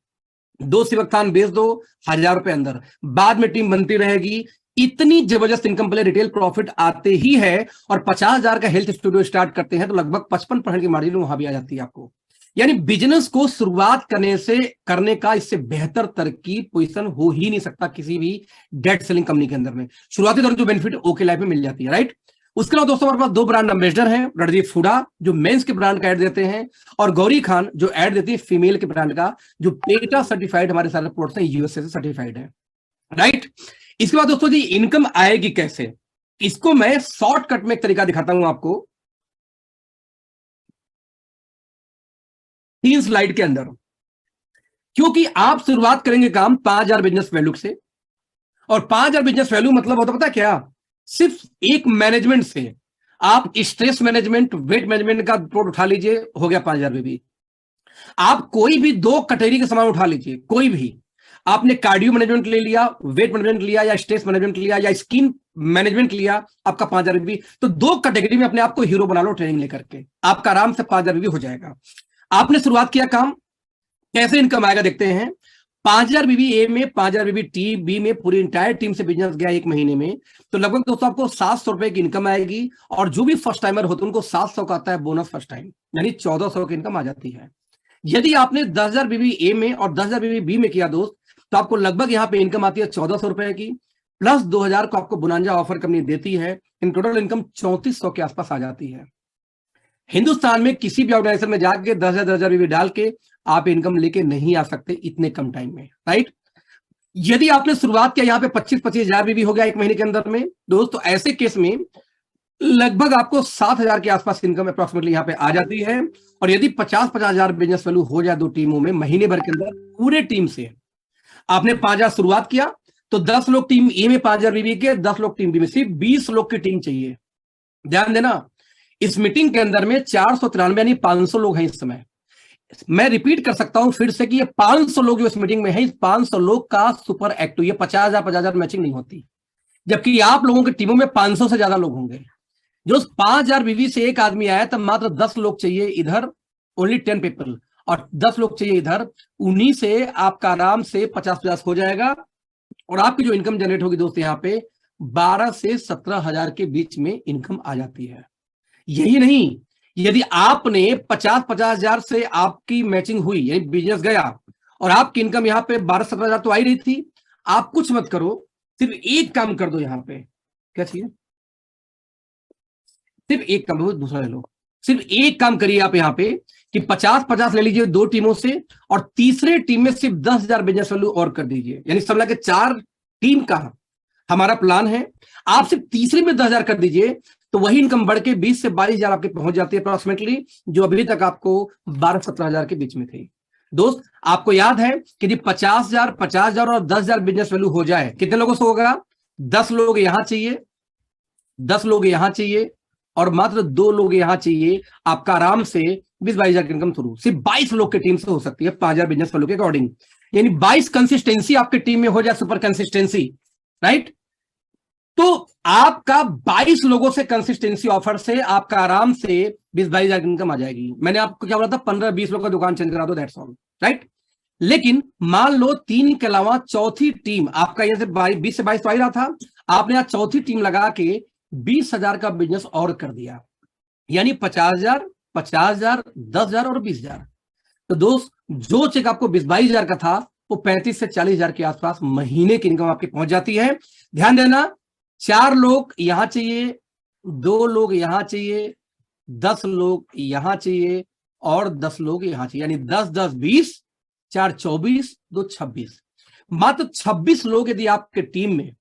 2 सिवकथान बेच दो 1000 रुपए अंदर, बाद में टीम बनती रहेगी। इतनी जबरदस्त इनकम पहले रिटेल प्रॉफिट आते ही है, और 50,000 का हेल्थ स्टूडियो स्टार्ट करते हैं तो लगभग 55% की मार्जिन वहां भी आ जाती है आपको। यानी बिजनेस को शुरुआत करने का इससे बेहतर तरकीब पोजीशन हो ही नहीं सकता किसी भी डेट सेलिंग कंपनी के अंदर में। शुरुआती दौर जो बेनिफिट ओके लाइफ में मिल जाती है, राइट। उसके अलावा दोस्तों हमारे पास 2 ब्रांड एम्बेसडर हैं, रणदीप फूडा जो मेंस के ब्रांड का ऐड देते हैं, और गौरी खान जो ऐड देती है फीमेल के ब्रांड का, जो पेटा सर्टिफाइड हमारे सारे प्रोडक्ट्स हैं यूएसए से सर्टिफाइड है, राइट। इसके बाद दोस्तों जी इनकम आएगी कैसे, इसको मैं शॉर्टकट में एक तरीका दिखाता हूं आपको 3 स्लाइड के अंदर। क्योंकि आप शुरुआत करेंगे काम 5,000 बिजनेस वैल्यू से, और 5,000 बिजनेस वैल्यू मतलब होता पता क्या, सिर्फ एक मैनेजमेंट से आप स्ट्रेस मैनेजमेंट वेट मैनेजमेंट का प्रोडक्ट उठा लीजिए, हो गया 5,000 में भी। आप कोई भी 2 कैटेगरी के सामान उठा लीजिए, कोई भी, आपने कार्डियो मैनेजमेंट ले लिया, वेट मैनेजमेंट लिया, या स्ट्रेस मैनेजमेंट लिया, या स्किन मैनेजमेंट लिया, आपका 5,000 भी, तो 2 कैटेगरी में अपने आप को हीरो बना लो ट्रेनिंग लेकर के, आपका आराम से 5,000 भी हो जाएगा। आपने शुरुआत किया काम, कैसे इनकम आएगा देखते हैं। 5,000 बीबी ए में, 5,000 बीबी टी बी में, पूरी इंटायर टीम से बिजनेस गया 1 महीने में, तो लगभग दोस्तों आपको 700 रुपए की इनकम आएगी, और जो भी फर्स्ट टाइमर होते हैं उनको 700 का आता है बोनस फर्स्ट टाइम, यानी 1,400 की इनकम आ जाती है। यदि आपने 10,000 बीबी ए में और 10,000 बीबी बी में किया दोस्त, तो आपको लगभग यहाँ पे इनकम आती है 1,400 रुपए की, प्लस 2,000 को आपको बुनांजा ऑफर कंपनी देती है, इन टोटल इनकम 3,400 के आसपास आ जाती है। हिंदुस्तान में किसी भी ऑर्गेनाइजेशन में जाके 10,000 बीबी डाल के आप इनकम लेके नहीं आ सकते इतने कम टाइम में, राइट। यदि आपने शुरुआत किया यहाँ पे 25,000 बीबी हो गया 1 महीने के अंदर में दोस्तों, ऐसे केस में लगभग आपको 7,000 के आसपास इनकम अप्रोक्सीमेटली यहाँ पे आ जाती है। और यदि 50,000 बिजनेस वैल्यू हो जाए 2 टीमों में महीने भर के अंदर, पूरे टीम से आपने 5,000 शुरुआत किया, तो 10 लोग टीम ए में 5,000 बीबी के, 10 लोग टीम बी में, सिर्फ 20 लोग की टीम चाहिए। ध्यान देना, इस मीटिंग के अंदर में 493 यानी 500 लोग हैं इस समय। मैं रिपीट कर सकता हूं फिर से कि ये 500 लोग जो इस मीटिंग में हैं, इस 500 लोग का सुपर एक्टिव, ये 50,000 मैचिंग नहीं होती, जबकि आप लोगों की टीमों में 500 से ज्यादा लोग होंगे। जो 5,000 बीवी से एक आदमी आया तब मात्र 10 लोग चाहिए इधर, ओनली 10 पीपल, और 10 लोग चाहिए इधर, उन्हीं से आपका आराम से 50-50 हो जाएगा, और आपकी जो इनकम जनरेट होगी दोस्त यहाँ पे 12 से 17,000 के बीच में इनकम आ जाती है। यही नहीं, यदि आपने 50,000 से आपकी मैचिंग हुई, यानी बिजनेस गया, और आपकी इनकम यहाँ पे 12-17,000 तो आ ही रही थी, आप कुछ मत करो, सिर्फ एक काम कर दो यहाँ पे, क्या चाहिए, सिर्फ एक काम, दूसरा ले लो, सिर्फ एक काम करिए आप यहाँ पे कि 50-50 ले लीजिए 2 टीमों से, और तीसरे टीम में सिर्फ 10,000 बिजनेस वैल्यू और कर दीजिए, यानी सब मिला के 4 टीम का हमारा प्लान है। आप सिर्फ तीसरे में 10,000 कर दीजिए तो वही इनकम बढ़ के 20 से 22,000 आपके पहुंच जाती है अप्रोक्सीमेटली, जो अभी तक आपको 12-17,000 के बीच में थी। दोस्त आपको याद है कि यदि 50,000 और 10,000 बिजनेस वैल्यू हो जाए, कितने लोगों से होगा? 10 लोग यहां चाहिए, 10 लोग यहां चाहिए, और मात्र 2 लोग यहां चाहिए। आपका आराम से 20-22,000 की इनकम शुरू सिर्फ 22 लोग की टीम से हो सकती है 5,000 बिजनेस वैल्यू के अकॉर्डिंग, यानी 22 कंसिस्टेंसी आपकी टीम में हो जाए, सुपर कंसिस्टेंसी, राइट? तो आपका 22 लोगों से कंसिस्टेंसी ऑफर से आपका आराम से 20-22,000 की इनकम आ जाएगी। मैंने आपको क्या बोला था? 15-20 लोग का दुकान चेंज करा दो, दैट्स ऑल, राइट? लेकिन मान लो 3 के अलावा चौथी टीम आपका, ये 20 से 22 तो आ ही रहा था, आपने आज चौथी टीम लगा के 20,000 का बिजनेस और कर दिया, यानी 50,000, 50,000, 10,000 और 20,000। तो दोस्त जो चेक आपको 20-22,000 का था वो 35 से 40,000 के आसपास महीने की इनकम आपकी पहुंच जाती है। ध्यान देना, 4 लोग यहां चाहिए, 2 लोग यहां चाहिए, 10 लोग यहां चाहिए, और 10 लोग यहां चाहिए, यानी 10-10, 20, 4 24, 2 26। मात्र 26 लोग यदि आपके टीम में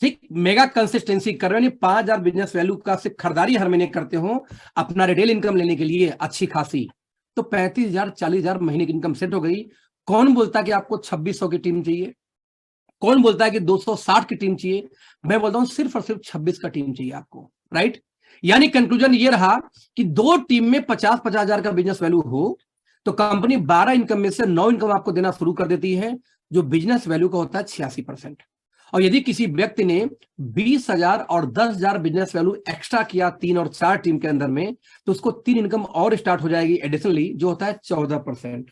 ठीक मेगा कंसिस्टेंसी कर रहे हो, 5,000 बिजनेस वैल्यू का सिर्फ खरीदारी हर महीने करते हो अपना रिटेल इनकम लेने के लिए अच्छी खासी, तो 35,000, 40,000 महीने की इनकम सेट हो गई। कौन बोलता है कि आपको 2600 की टीम चाहिए? कौन बोलता है कि 260 की टीम चाहिए? मैं बोलता हूं सिर्फ और सिर्फ 26 का टीम चाहिए आपको, राइट? यानी कंक्लूजन ये रहा कि 2 टीम में 50-50,000 का बिजनेस वैल्यू हो तो कंपनी 12 इनकम में से 9 इनकम आपको देना शुरू कर देती है, जो बिजनेस वैल्यू का होता है 86%। और यदि किसी व्यक्ति ने 20,000 और 10,000 बिजनेस वैल्यू एक्स्ट्रा किया 3 और 4 टीम के अंदर में, तो उसको 3 इनकम और स्टार्ट हो जाएगी एडिशनली, जो होता है 14%।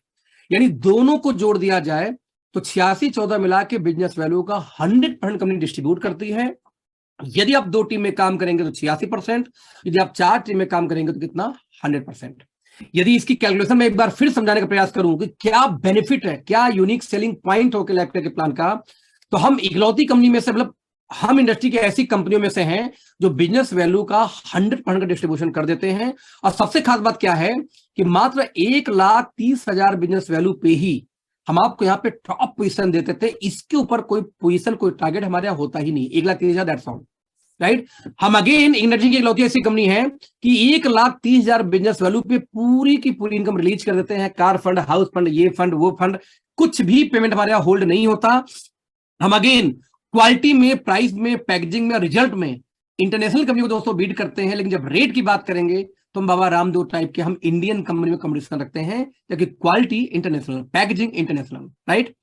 यानी दोनों को जोड़ दिया जाए तो 86-14 मिला के बिजनेस वैल्यू का 100% कंपनी डिस्ट्रीब्यूट करती है। यदि आप 2 टीम में काम करेंगे तो 86%, यदि आप 4 टीम में काम करेंगे तो कितना? 100%। यदि इसकी कैलकुलेशन में एक बार फिर समझाने का प्रयास करूं कि क्या बेनिफिट है, क्या यूनिक सेलिंग पॉइंट हो के लैपटॉप के प्लान का, तो हम इकलौती कंपनी में से, मतलब हम इंडस्ट्री की ऐसी कंपनियों में से हैं जो बिजनेस वैल्यू का 100% का डिस्ट्रीब्यूशन कर देते हैं। और सबसे खास बात क्या है कि मात्र 1,30,000 बिजनेस वैल्यू पे ही हम आपको यहाँ पे टॉप पोजीशन देते थे। इसके ऊपर कोई पोजीशन, कोई टारगेट हमारे यहाँ होता ही नहीं। 1,30,000 दैट्स ऑल, राइट? हम अगेन इंडस्ट्री की इकलौती ऐसी कंपनी है कि 1,30,000 बिजनेस वैल्यू पे पूरी की पूरी इनकम रिलीज कर देते हैं। कार फंड, हाउस फंड, ये फंड, वो फंड, कुछ भी पेमेंट हमारे यहाँ होल्ड नहीं होता। हम अगेन क्वालिटी में, प्राइस में, पैकेजिंग में, रिजल्ट में इंटरनेशनल कंपनी को दोस्तों बीट करते हैं, लेकिन जब रेट की बात करेंगे तो हम बाबा रामदेव टाइप के हम इंडियन कंपनी में कंपटीशन रखते हैं, जबकि quality international, packaging international, right?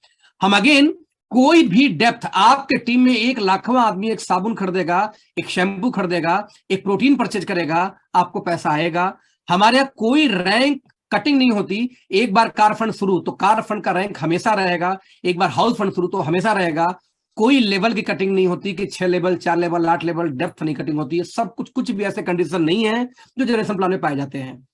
हम अगेन कोई भी डेप्थ, आपके टीम में 1,00,000वां आदमी एक साबुन खरीदेगा, एक शैम्पू खरीदेगा, एक प्रोटीन परचेज करेगा, आपको पैसा आएगा। हमारे यहाँ कोई रैंक कटिंग नहीं होती। एक बार कार फंड शुरू तो कार फंड का रैंक हमेशा रहेगा, एक बार हाउस फंड शुरू तो हमेशा रहेगा। कोई लेवल की कटिंग नहीं होती कि 6 लेवल, 4 लेवल, 8 लेवल, डेप्थ नहीं कटिंग होती है। सब कुछ भी ऐसे कंडीशन नहीं है जो जनरेशन प्लान में पाए जाते हैं।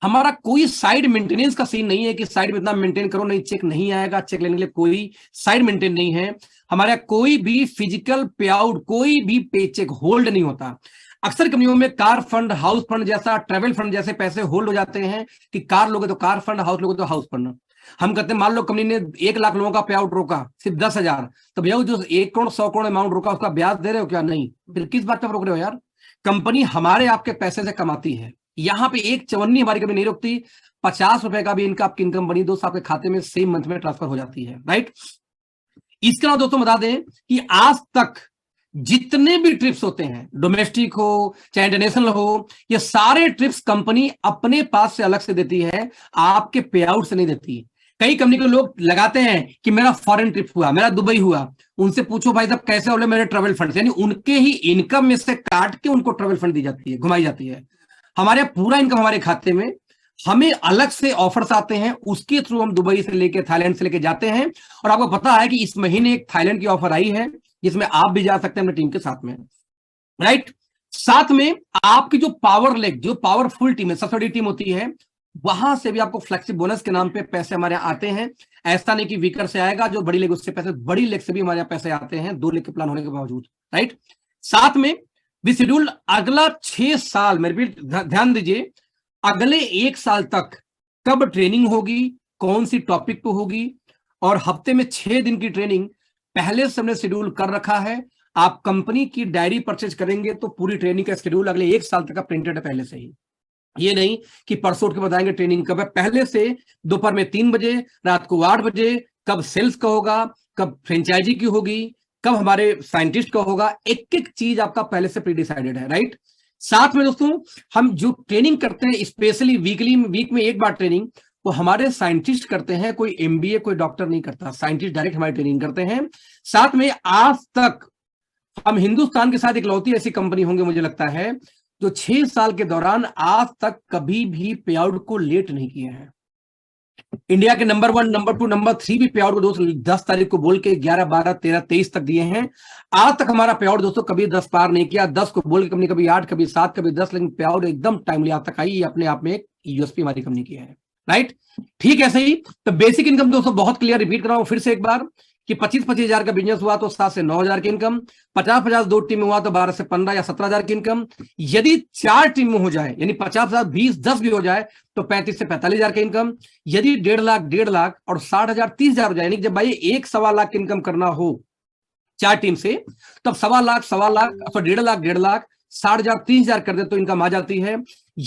हमारा कोई साइड मेंटेनेंस का सीन नहीं है कि साइड में इतना मेंटेन करो, नहीं चेक नहीं आएगा, चेक लेने के लिए कोई साइड मेंटेन नहीं है। हमारे कोई भी फिजिकल पे आउट, कोई भी पे चेक होल्ड नहीं होता। अक्सर कंपनियों में कार फंड, हाउस फंड जैसा, ट्रेवल फंड जैसे पैसे होल्ड हो जाते हैं कि कार लोगे तो कार फंड, हाउस लोगे तो हाउस फंड। हम कहते हैं मान लो कंपनी ने 1,00,000 लोगों का पे आउट रोका, सिर्फ 10,000, तो भैया जो 1 करोड़ 100 करोड़ अमाउंट रोका उसका ब्याज दे रहे हो क्या? नहीं। फिर किस बात पर रोक रहे हो यार? कंपनी हमारे आपके पैसे से कमाती है। यहां पे एक चवन्नी हमारी कंपनी नहीं रोकती। 50 रुपए का भी इनका आपकी इनकम बनी दोस्त आपके खाते में सेम मंथ में ट्रांसफर हो जाती है, राइट? इसके अलावा दोस्तों बता दें कि आज तक जितने भी ट्रिप्स होते हैं, डोमेस्टिक हो चाहे इंटरनेशनल हो, ये सारे ट्रिप्स कंपनी अपने पास से अलग से देती है, आपके पे आउट से नहीं देती। कई कंपनी के लोग लगाते हैं कि मेरा फॉरेन ट्रिप हुआ, मेरा दुबई हुआ, उनसे पूछो भाई साहब कैसे बोले मेरे ट्रेवल फंड, यानी उनके ही इनकम में से काट के उनको ट्रेवल फंड दी जाती है, घुमाई जाती है। हमारे पूरा इनकम हमारे खाते में, हमें अलग से ऑफर्स आते हैं, उसके थ्रू हम दुबई से लेके, थाईलैंड से लेके जाते हैं। और आपको पता है कि इस महीने एक थाईलैंड की ऑफर आई है जिसमें आप भी जा सकते हैं अपने टीम के साथ में, राइट? साथ में आपकी जो पावर लेग, जो पावरफुल टीम है, सबसे बड़ी टीम होती है, वहां से भी आपको फ्लेक्सी बोनस के नाम पे पैसे हमारे यहाँ आते हैं। ऐसा नहीं कि वीकर से आएगा, जो बड़ी लेग उससे पैसे, बड़ी लेग से भी हमारे यहाँ पैसे आते हैं 2 लेग के प्लान होने के बावजूद, राइट? साथ में भी शेड्यूल अगला 6 साल, मेरे भी ध्यान दीजिए, अगले 1 साल तक कब ट्रेनिंग होगी, कौन सी टॉपिक पे होगी, और हफ्ते में 6 दिन की ट्रेनिंग पहले से हमने शेड्यूल कर रखा है। आप कंपनी की डायरी परचेज करेंगे तो पूरी ट्रेनिंग का शेड्यूल अगले 1 साल तक का प्रिंटेड है पहले से ही। ये नहीं कि परसों उठ के बताएंगे ट्रेनिंग कब है, पहले से दोपहर में 3 बजे, रात को 8 बजे, कब सेल्स का होगा, कब फ्रेंचाइजी की होगी, कब हमारे साइंटिस्ट का होगा, एक एक चीज आपका पहले से प्री डिसाइडेड है, राइट। साथ में दोस्तों हम जो ट्रेनिंग करते हैं स्पेशली वीक में एक बार ट्रेनिंग, वो हमारे साइंटिस्ट करते हैं, कोई एमबीए कोई डॉक्टर नहीं करता, साइंटिस्ट डायरेक्ट हमारी ट्रेनिंग करते हैं। साथ में आज तक हम हिंदुस्तान के साथ इकलौती ऐसी कंपनी होंगे मुझे लगता है जो 6 साल के दौरान आज तक कभी भी पे आउट को लेट नहीं किए हैं। इंडिया के नंबर 1, नंबर 2, नंबर 3 भी पे आउट को दोस्तों 10 तारीख को बोल के 11, 12, 13, 23 तक दिए हैं। आज तक हमारा पे आउट दोस्तों कभी 10 पार नहीं किया, 10 को बोल के कंपनी कभी 8, कभी 7, कभी 10, लेकिन पे आउट एकदम टाइमली आज तक आई। ये अपने आप में एक यूएसपी हमारी कंपनी की है, राइट। ठीक ऐसे ही तो बेसिक इनकम दोस्तों बहुत क्लियर रिपीट कर रहा हूं फिर से एक बार कि 25-25 हजार का बिजनेस हुआ तो 7 से 9 हजार की इनकम, 50-50 2 टीम में हुआ तो 12 से 15 या 17 हजार की इनकम। यदि 4 टीम में हो जाए यानी 50,000, 20, 10 भी हो जाए तो 35 से 45 हजार की इनकम। यदि 1.5 लाख, 1.5 लाख और 60 हजार, 30 हजार हो जाए, यानी जब भाई 1-1.25 लाख की इनकम करना हो 4 टीम से, तब 1.25 लाख, 1.25 लाख, 1.5 लाख, 1.5 लाख, 60 हजार, 30 हजार कर दे तो इनकम आ जाती है।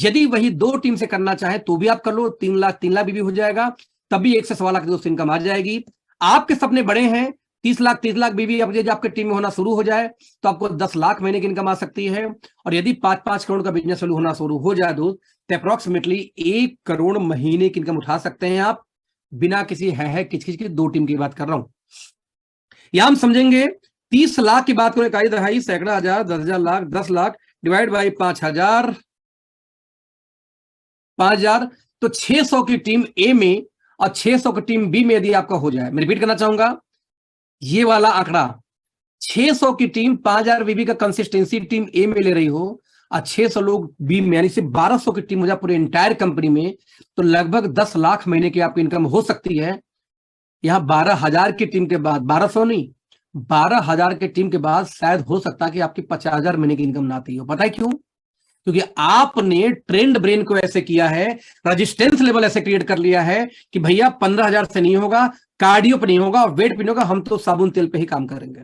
यदि वही 2 टीम से करना चाहे तो भी आप कर लो, 3 लाख, 3 लाख भी हो जाएगा, तभी 1 से 1.25 लाख दोस्तों इनकम आ जाएगी। आपके सपने बड़े हैं, 30 लाख, 30 लाख बीवी आपके टीम में होना शुरू हो जाए तो आपको 10 लाख महीने की इनकम आ सकती है। और यदि 5-5 करोड़ का बिजनेस चालू होना शुरू हो जाए दोस्त तो अप्रोक्सीमेटली 1 करोड़ महीने की इनकम उठा सकते हैं आप, बिना किसी है किच-किच की। 2 टीम की बात कर रहा हूं। यहां हम समझेंगे 30 लाख की बात करें, इकाई, दहाई, सैकड़ा, हजार, 10,000, लाख, 10 लाख डिवाइड बाई 5,000, 5,000 तो 600 की टीम ए में और 600 की टीम बी में यदि आपका हो जाए, मैं रिपीट करना चाहूंगा ये वाला आंकड़ा, 600 की टीम 5,000 बीबी का कंसिस्टेंसी टीम ए में ले रही हो और 600 लोग बी में, यानी सिर्फ 1200 की टीम हो जाए पूरे एंटायर कंपनी में, तो लगभग 10 लाख महीने की आपकी इनकम हो सकती है। यहां 12,000 की टीम के बाद, 1200 नहीं, 12,000 की टीम के बाद शायद हो सकता है कि आपकी 50,000 महीने की इनकम ना आती हो। पता है क्यों? क्योंकि आपने ट्रेंड ब्रेन को ऐसे किया है, रेजिस्टेंस लेवल ऐसे क्रिएट कर लिया है कि भैया 15,000 से नहीं होगा, कार्डियो पे नहीं होगा, वेट पे नहीं होगा, हम तो साबुन तेल पे ही काम करेंगे।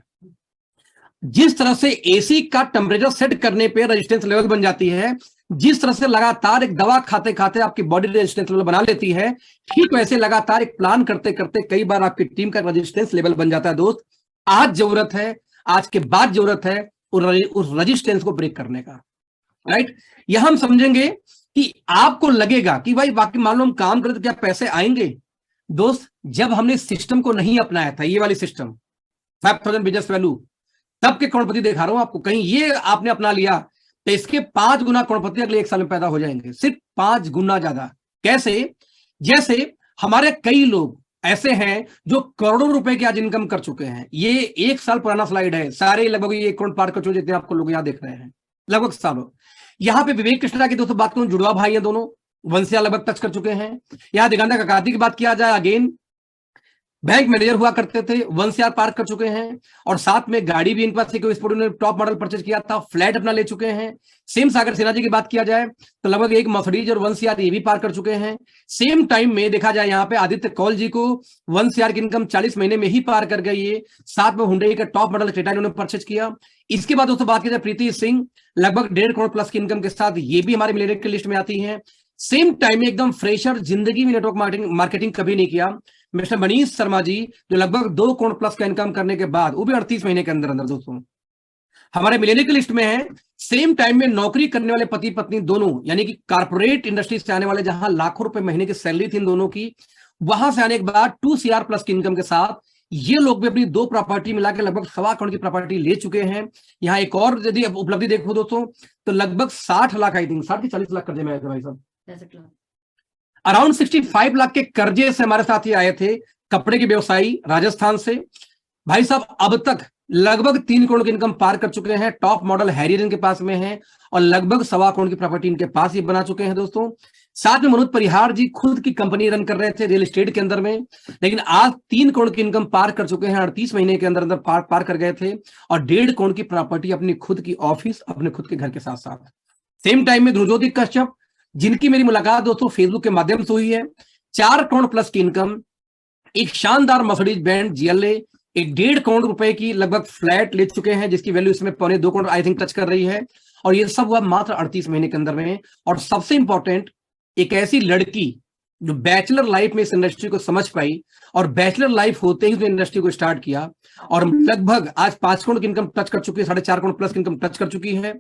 जिस तरह से एसी का टेम्परेचर सेट करने पे रेजिस्टेंस लेवल बन जाती है, जिस तरह से लगातार एक दवा खाते खाते आपकी बॉडी रेजिस्टेंस लेवल बना लेती है, ठीक वैसे लगातार एक प्लान करते करते कई बार आपकी टीम का रेजिस्टेंस लेवल बन जाता है। दोस्त आज जरूरत है, आज के बाद जरूरत है उस रेजिस्टेंस को ब्रेक करने का, राइट। यह हम समझेंगे कि आपको लगेगा कि भाई बाकी मान लो हम काम करें तो क्या पैसे आएंगे। दोस्त जब हमने सिस्टम को नहीं अपनाया था, ये वाली सिस्टम 5,000 बिजनेस वैल्यू, तब के करोड़पति दिखा रहा हूं आपको, कहीं ये आपने अपना लिया तो इसके 5 गुना करोड़पति अगले 1 साल में पैदा हो जाएंगे, सिर्फ 5 गुना ज्यादा। कैसे? जैसे हमारे कई लोग ऐसे हैं जो करोड़ों रुपए की आज इनकम कर चुके हैं। ये 1 साल पुराना स्लाइड है, सारे लगभग ये 1 करोड़ पार कर चुके जितने आपको लोग यहां देख रहे हैं, लगभग सालों। यहां पे विवेक कृष्णा की दोस्तों बात करूं, जुड़वा भाई हैं दोनों, वंशिया लगभग टच कर चुके हैं। यहां दिगंता ककाती की बात किया जाए, अगेन बैंक मैनेजर हुआ करते थे, 1 पार कर चुके हैं, और साथ में गाड़ी भी इनके पास थी, उन्होंने टॉप मॉडल परचेज किया था, फ्लैट अपना ले चुके हैं। सेम सागर सिन्हा जी की बात किया जाए तो लगभग एक मर्सिडीज और 1 ये भी पार कर चुके हैं। सेम टाइम में देखा जाए यहाँ पे आदित्य कौल जी को 1 की इनकम 40 महीने में ही पार कर गई है। साथ में हुंडई का टॉप मॉडल क्रेटा इन्होंने परचेज किया। इसके बाद दोस्तों बात की जाए प्रीति सिंह, लगभग 1.5 करोड़ प्लस की इनकम के साथ ये भी हमारे मिलियनेयर की लिस्ट में आती है। सेम टाइम में एकदम फ्रेशर, जिंदगी में नेटवर्क मार्केटिंग कभी नहीं किया, मिस्टर मनीष शर्मा जी, जो लगभग 2 करोड़ प्लस का इनकम करने के बाद, वो भी 38 महीने के अंदर अंदर दोस्तों हमारे मिलियनेयर की लिस्ट में है। सेम टाइम में नौकरी करने वाले पति पत्नी दोनों, यानी कि कारपोरेट इंडस्ट्री से आने वाले, जहां लाखों रुपए महीने की सैलरी थी इन दोनों की, वहां से आने के बाद 2 CR प्लस की इनकम के साथ ये लोग भी अपनी 2 प्रॉपर्टी मिलाकर लगभग 1.25 करोड़ की प्रॉपर्टी ले चुके हैं। यहाँ एक और यदि उपलब्धि देखो दोस्तों तो लगभग 60 लाख, आई थिंक 60 40 लाख कर्जे में आए थे भाई साहब, अराउंड 65 लाख के कर्जे से हमारे साथ ही आए थे कपड़े के व्यवसायी राजस्थान से। भाई साहब अब तक लगभग 3 करोड़ की इनकम पार कर चुके हैं, टॉप मॉडल हैरियर इनके पास में है, और लगभग 1.25 करोड़ की प्रॉपर्टी इनके पास ही बना चुके हैं दोस्तों। साथ में मनोज परिहार जी खुद की कंपनी रन कर रहे थे रियल एस्टेट के अंदर में, लेकिन आज 3 करोड़ की इनकम पार कर चुके हैं, 38 महीने के अंदर अंदर पार कर गए थे, और 1.5 करोड़ की प्रॉपर्टी अपनी खुद की ऑफिस, अपने खुद के घर के साथ साथ। सेम टाइम में ध्रुवज्योति कश्यप जिनकी मेरी मुलाकात दोस्तों फेसबुक के माध्यम से हुई है, 4 करोड़ प्लस की इनकम, एक शानदार मर्सिडीज बेंज GLA, एक 1.5 करोड़ रुपए की लगभग फ्लैट ले चुके हैं जिसकी वैल्यू इसमें 2.25 करोड़ आई थिंक टच कर रही है, और ये सब हुआ मात्र 38 महीने के अंदर में। और सबसे इंपॉर्टेंट, एक ऐसी लड़की जो बैचलर लाइफ में इस इंडस्ट्री को समझ पाई और बैचलर लाइफ होते ही उसने इंडस्ट्री को स्टार्ट किया, और लगभग आज 5 करोड़ की इनकम टच कर चुकी है, 4.5 करोड़ प्लस की इनकम टच कर चुकी है।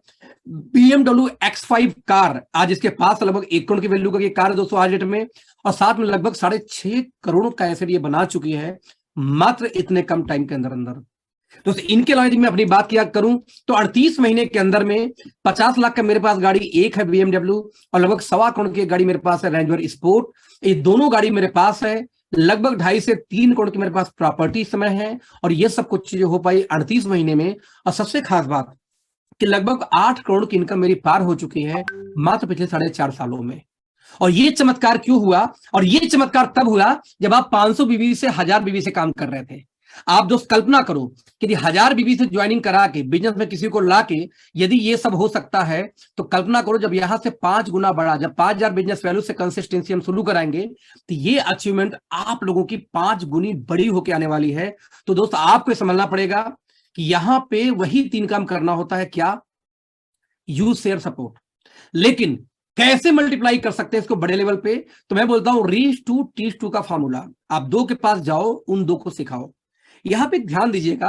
BMW X5 कार आज इसके पास लगभग 1 करोड़ की वैल्यू का ये कार है दोस्तों आज डेट में, और साथ में लगभग 6.5 करोड़ का एसेट ये बना चुकी है मात्र इतने कम टाइम के अंदर अंदर। तो इनके अलावा यदि मैं अपनी बात किया करूं तो 38 महीने के अंदर में 50 लाख का मेरे पास गाड़ी एक है BMW, और लगभग 1.25 करोड़ की गाड़ी मेरे पास है रेंज रोवर स्पोर्ट। ये दोनों गाड़ी मेरे पास है। लगभग 2.5 से 3 करोड़ की मेरे पास प्रॉपर्टी इस समय है, और ये सब कुछ चीजें हो पाई 38 महीने में। और सबसे खास बात कि लगभग 8 करोड़ की इनकम मेरी पार हो चुकी है मात्र पिछले 4.5 सालों में। और ये चमत्कार क्यों हुआ? और ये चमत्कार तब हुआ जब आप 500 बीवी से 1000 बीवी से काम कर रहे थे। आप दोस्त कल्पना करो कि 1000 बीवी से ज्वाइनिंग करा के बिजनेस में किसी को ला के यदि ये सब हो सकता है, तो कल्पना करो जब यहां से 5 गुना बढ़ा, जब 5000 बिजनेस वैल्यू से कंसिस्टेंसी हम शुरू कराएंगे, तो ये अचीवमेंट आप लोगों की 5 गुनी बड़ी होके आने वाली है। तो दोस्त आपको समझना पड़ेगा कि यहां पे वही 3 काम करना होता है, क्या? Use, share, support. लेकिन कैसे मल्टीप्लाई कर सकते हैं इसको बड़े लेवल पे? तो मैं बोलता हूं रीच टू टीच टू का फॉर्मूला। आप 2 के पास जाओ, उन 2 को सिखाओ। यहां पे ध्यान दीजिएगा,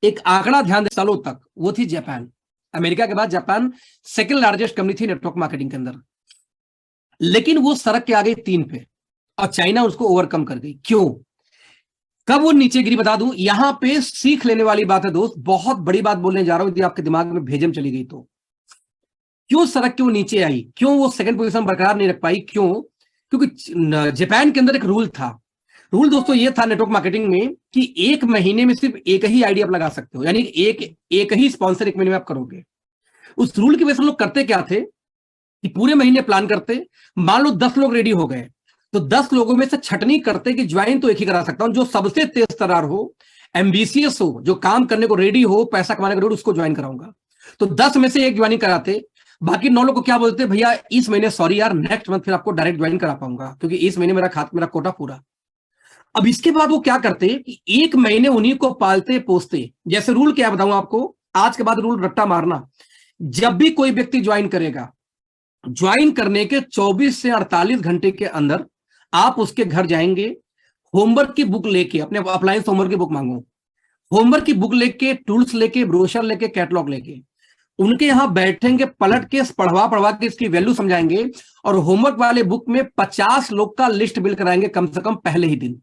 एक आंकड़ा ध्यान दे, सालों तक वो थी जापान। अमेरिका के बाद जापान सेकंड लार्जेस्ट कंपनी थी नेटवर्क मार्केटिंग के अंदर, लेकिन वो सड़क के आ गई 3 पे, और चाइना उसको ओवरकम कर गई। क्यों? कब वो नीचे गिरी बता दूं। यहां पे सीख लेने वाली बात है दोस्त, बहुत बड़ी बात बोलने जा रहा हूं, यदि आपके दिमाग में भेजम चली गई तो। क्यों सड़क के वो नीचे आई? क्यों वो सेकंड पोजीशन बरकरार नहीं रख पाई? क्यों? क्योंकि जापान के अंदर एक रूल था। रूल दोस्तों ये था नेटवर्क मार्केटिंग में कि 1 महीने में सिर्फ एक ही आईडी आप लगा सकते हो, यानी एक ही स्पॉन्सर 1 महीने में आप करोगे। उस रूल की वजह से लोग करते क्या थे कि पूरे महीने प्लान करते, मान लो 10 लोग रेडी हो गए, तो 10 लोगों में से छटनी करते कि ज्वाइन तो एक ही करा सकता हूं, जो सबसे तेज तर्रार हो, एम्बिशियस हो, जो काम करने को रेडी हो, पैसा कमाने को रेडी, उसको ज्वाइन कराऊंगा। तो 10 में से 1 ज्वाइनिंग कराते, बाकी 9 लोग को क्या बोलते, भैया इस महीने सॉरी यार, नेक्स्ट मंथ फिर आपको डायरेक्ट ज्वाइन करा पाऊंगा, क्योंकि इस महीने मेरा कोटा पूरा। अब इसके बाद वो क्या करते कि 1 महीने उन्हीं को पालते पोसते। जैसे रूल क्या बताऊं आपको, आज के बाद रूल रट्टा मारना, जब भी कोई व्यक्ति ज्वाइन करेगा, ज्वाइन करने के 24 से 48 घंटे के अंदर आप उसके घर जाएंगे, होमवर्क की बुक लेके, अपने अप्लायंस होमवर्क की बुक मांगो, होमवर्क की बुक लेके, टूल्स लेके, ब्रोशर लेके, कैटलॉग लेके, उनके यहां बैठेंगे, पलट के पढ़वा के इसकी वैल्यू समझाएंगे, और होमवर्क वाले बुक में 50 लोग का लिस्ट बिल्ड कराएंगे कम से कम पहले ही दिन।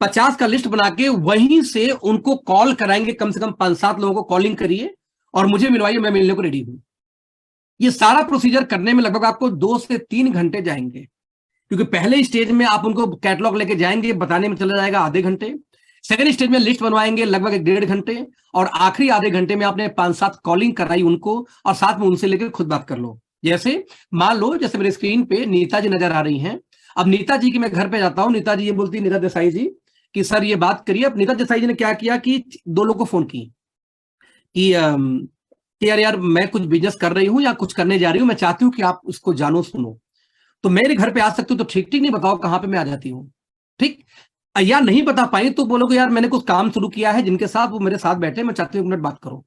50 का लिस्ट बना के वहीं से उनको कॉल कराएंगे, कम से कम 5-7 लोगों को कॉलिंग करिए और मुझे मिलवाइए, मैं मिलने को रेडी हूं। ये सारा प्रोसीजर करने में लगभग आपको 2 से 3 घंटे जाएंगे, क्योंकि पहले स्टेज में आप उनको कैटलॉग लेके जाएंगे, बताने में चला जाएगा आधे घंटे, सेकंड स्टेज में लिस्ट बनवाएंगे लगभग 1.5 घंटे, और आखिरी आधे घंटे में आपने 5-7 कॉलिंग कराई उनको, और साथ में उनसे लेकर खुद बात कर लो। जैसे मान लो, जैसे मेरे स्क्रीन पे नीता जी नजर आ रही हैं। अब नीता जी की मैं घर पे जाता हूं, नीता जी ये बोलती है, नीता देसाई जी कि सर ये बात करिए। अब नीता देसाई जी ने क्या किया कि 2 लोगों को फोन की कि यार मैं कुछ बिजनेस कर रही हूं या कुछ करने जा रही हूं, मैं चाहती हूं कि आप उसको जानो सुनो, तो मेरे घर पे आ सकते हो? तो ठीक नहीं बताओ कहां पे मैं आ जाती हूँ। ठीक, या नहीं बता पाई तो बोलोगे यार मैंने कुछ काम शुरू किया है जिनके साथ वो मेरे साथ बैठे, मैं चाहती हूँ 1 मिनट बात करो।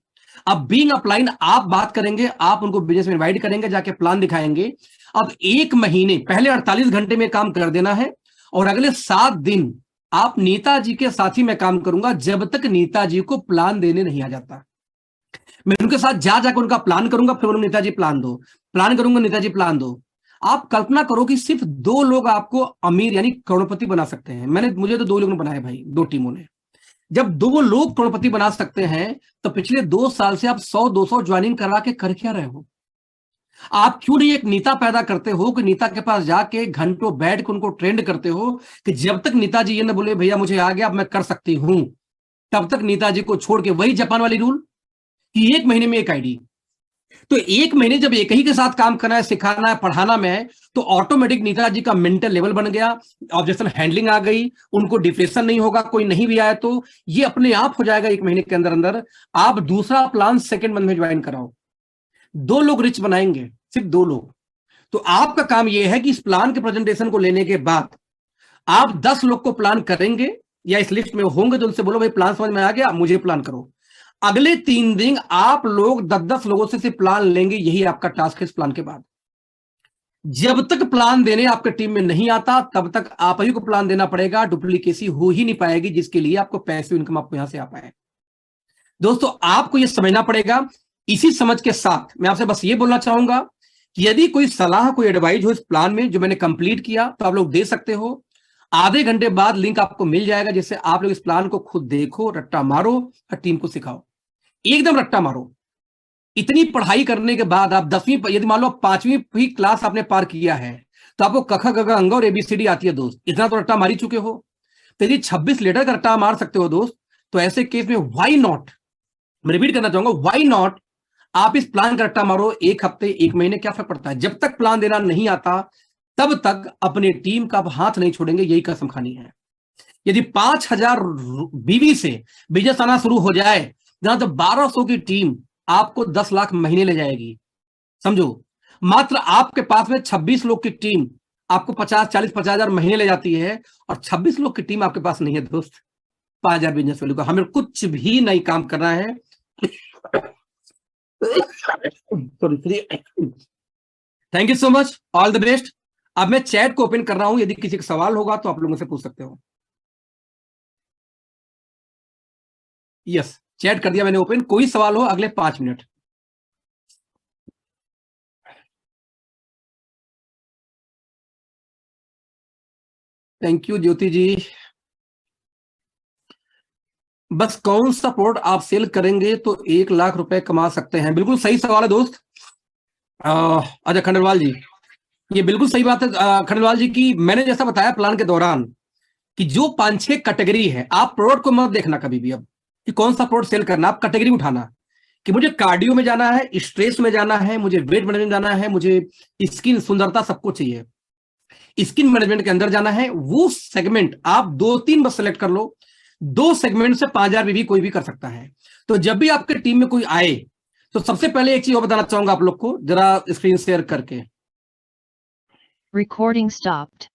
अब बीइंग अपलाइन आप बात करेंगे, आप उनको बिजनेस में इनवाइट करेंगे, जाके प्लान दिखाएंगे। अब 1 महीने पहले 48 घंटे में काम कर देना है, और अगले 7 दिन आप नीता जी के साथ ही मैं काम करूंगा, जब तक नीता जी को प्लान देने नहीं आ जाता। मैं उनके साथ जाकर उनका प्लान करूंगा, फिर बोलूंगा नेताजी प्लान दो, प्लान करूंगा, नेताजी प्लान दो। आप कल्पना करो कि सिर्फ 2 लोग आपको अमीर यानी करोड़पति बना सकते हैं। मुझे तो 2 लोगों ने बनाया भाई, 2 टीमों ने। जब 2 लोग करोड़पति बना सकते हैं, तो पिछले 2 साल से आप 100-200 ज्वाइनिंग करा के कर क्या रहे हो? आप क्यों नहीं एक नीता पैदा करते हो कि नीता के पास जाके घंटों बैठ के उनको ट्रेंड करते हो कि जब तक नीता जी ये ना बोले भैया मुझे आ गया अब मैं कर सकती हूं, तब तक नीता जी को छोड़ के, वही जापान वाली रूल कि 1 महीने में 1 आईडी। तो 1 महीने जब एक ही के साथ काम करना है, सिखाना है, पढ़ाना में है, तो ऑटोमेटिक नीता जी का मेंटल लेवल बन गया, ऑब्जेक्शन हैंडलिंग आ गई, उनको डिप्रेशन नहीं होगा, कोई नहीं भी आया तो ये अपने आप हो जाएगा 1 महीने के अंदर अंदर। आप दूसरा प्लान सेकंड मंथ में ज्वाइन कराओ, 2 लोग रिच बनाएंगे, सिर्फ 2 लोग। तो आपका काम यह है कि इस प्लान के प्रेजेंटेशन को लेने के बाद आप 10 लोग को प्लान करेंगे या इस लिस्ट में होंगे तो उनसे बोलो भाई प्लान समझ में आ गया, मुझे प्लान करो। अगले 3 दिन आप लोग 10-10 लोगों से प्लान लेंगे, यही आपका टास्क है इस प्लान के बाद। जब तक प्लान देने आपके टीम में नहीं आता तब तक आप ही को प्लान देना पड़ेगा, डुप्लीकेसी हो ही नहीं पाएगी जिसके लिए आपको पैसिव इनकम आपको यहां से आ पाए। दोस्तों आपको यह समझना पड़ेगा। इसी समझ के साथ मैं आपसे बस ये बोलना चाहूंगा कि यदि कोई सलाह कोई एडवाइस हो इस प्लान में जो मैंने कंप्लीट किया तो आप लोग दे सकते हो। आधे घंटे बाद लिंक आपको मिल जाएगा जिससे आप लोग इस प्लान को खुद देखो, रट्टा मारो और टीम को सिखाओ, एकदम रट्टा मारो। इतनी पढ़ाई करने के बाद आप 10वीं, यदि मान लो 5वीं भी क्लास आपने पार किया है तो आपको कख गग अंग और एबीसीडी आती है दोस्त, इतना तो रट्टा मार ही चुके हो। तो यदि 26 लेटर का रट्टा मार सकते हो दोस्त, तो ऐसे केस में व्हाई नॉट, मैं रिपीट करना चाहूंगा, व्हाई नॉट आप इस प्लान का रट्टा मारो। 1 हफ्ते 1 महीने क्या फर्क पड़ता है, जब तक प्लान देना नहीं आता तब तक अपने टीम का हाथ नहीं छोड़ेंगे, यही कसम खानी है। यदि 5000 बीवी से बिजनेस आना शुरू हो जाए जहां तो 1200 की टीम आपको 10 लाख महीने ले जाएगी, समझो। मात्र आपके पास में 26 लोग की टीम आपको 50-40-50,000 महीने ले जाती है और 26 लोग की टीम आपके पास नहीं है दोस्त 5000 बिजनेस वैल्यू का। हमें कुछ भी नहीं काम करना है। Thank you so much, all the best. अब मैं चैट को ओपन कर रहा हूं, यदि किसी का सवाल होगा तो आप लोगों से पूछ सकते हो। यस, चैट कर दिया मैंने ओपन, कोई सवाल हो अगले 5 मिनट। थैंक यू ज्योति जी। बस कौन सा प्रोडक्ट आप सेल करेंगे तो 1 लाख रुपए कमा सकते हैं? बिल्कुल सही सवाल है दोस्त। अच्छा खंडेलवाल जी, ये बिल्कुल सही बात है खंडेलवाल जी की। मैंने जैसा बताया प्लान के दौरान कि जो 5-6 कैटेगरी है, आप प्रोडक्ट को मत देखना कभी भी अब कि कौन सा प्रोडक्ट सेल करना, आप कैटेगरी उठाना कि मुझे कार्डियो में जाना है, स्ट्रेस में जाना है, मुझे वेट मैनेजमेंट जाना है, मुझे स्किन सुंदरता सबको चाहिए, स्किन मैनेजमेंट के अंदर जाना है। वो सेगमेंट आप 2-3 बस सेलेक्ट कर लो, 2 सेगमेंट से 5000 भी कोई भी कर सकता है। तो जब भी आपके टीम में कोई आए तो सबसे पहले एक चीज और बताना चाहूंगा आप लोग को, जरा स्क्रीन शेयर करके। Recording stopped.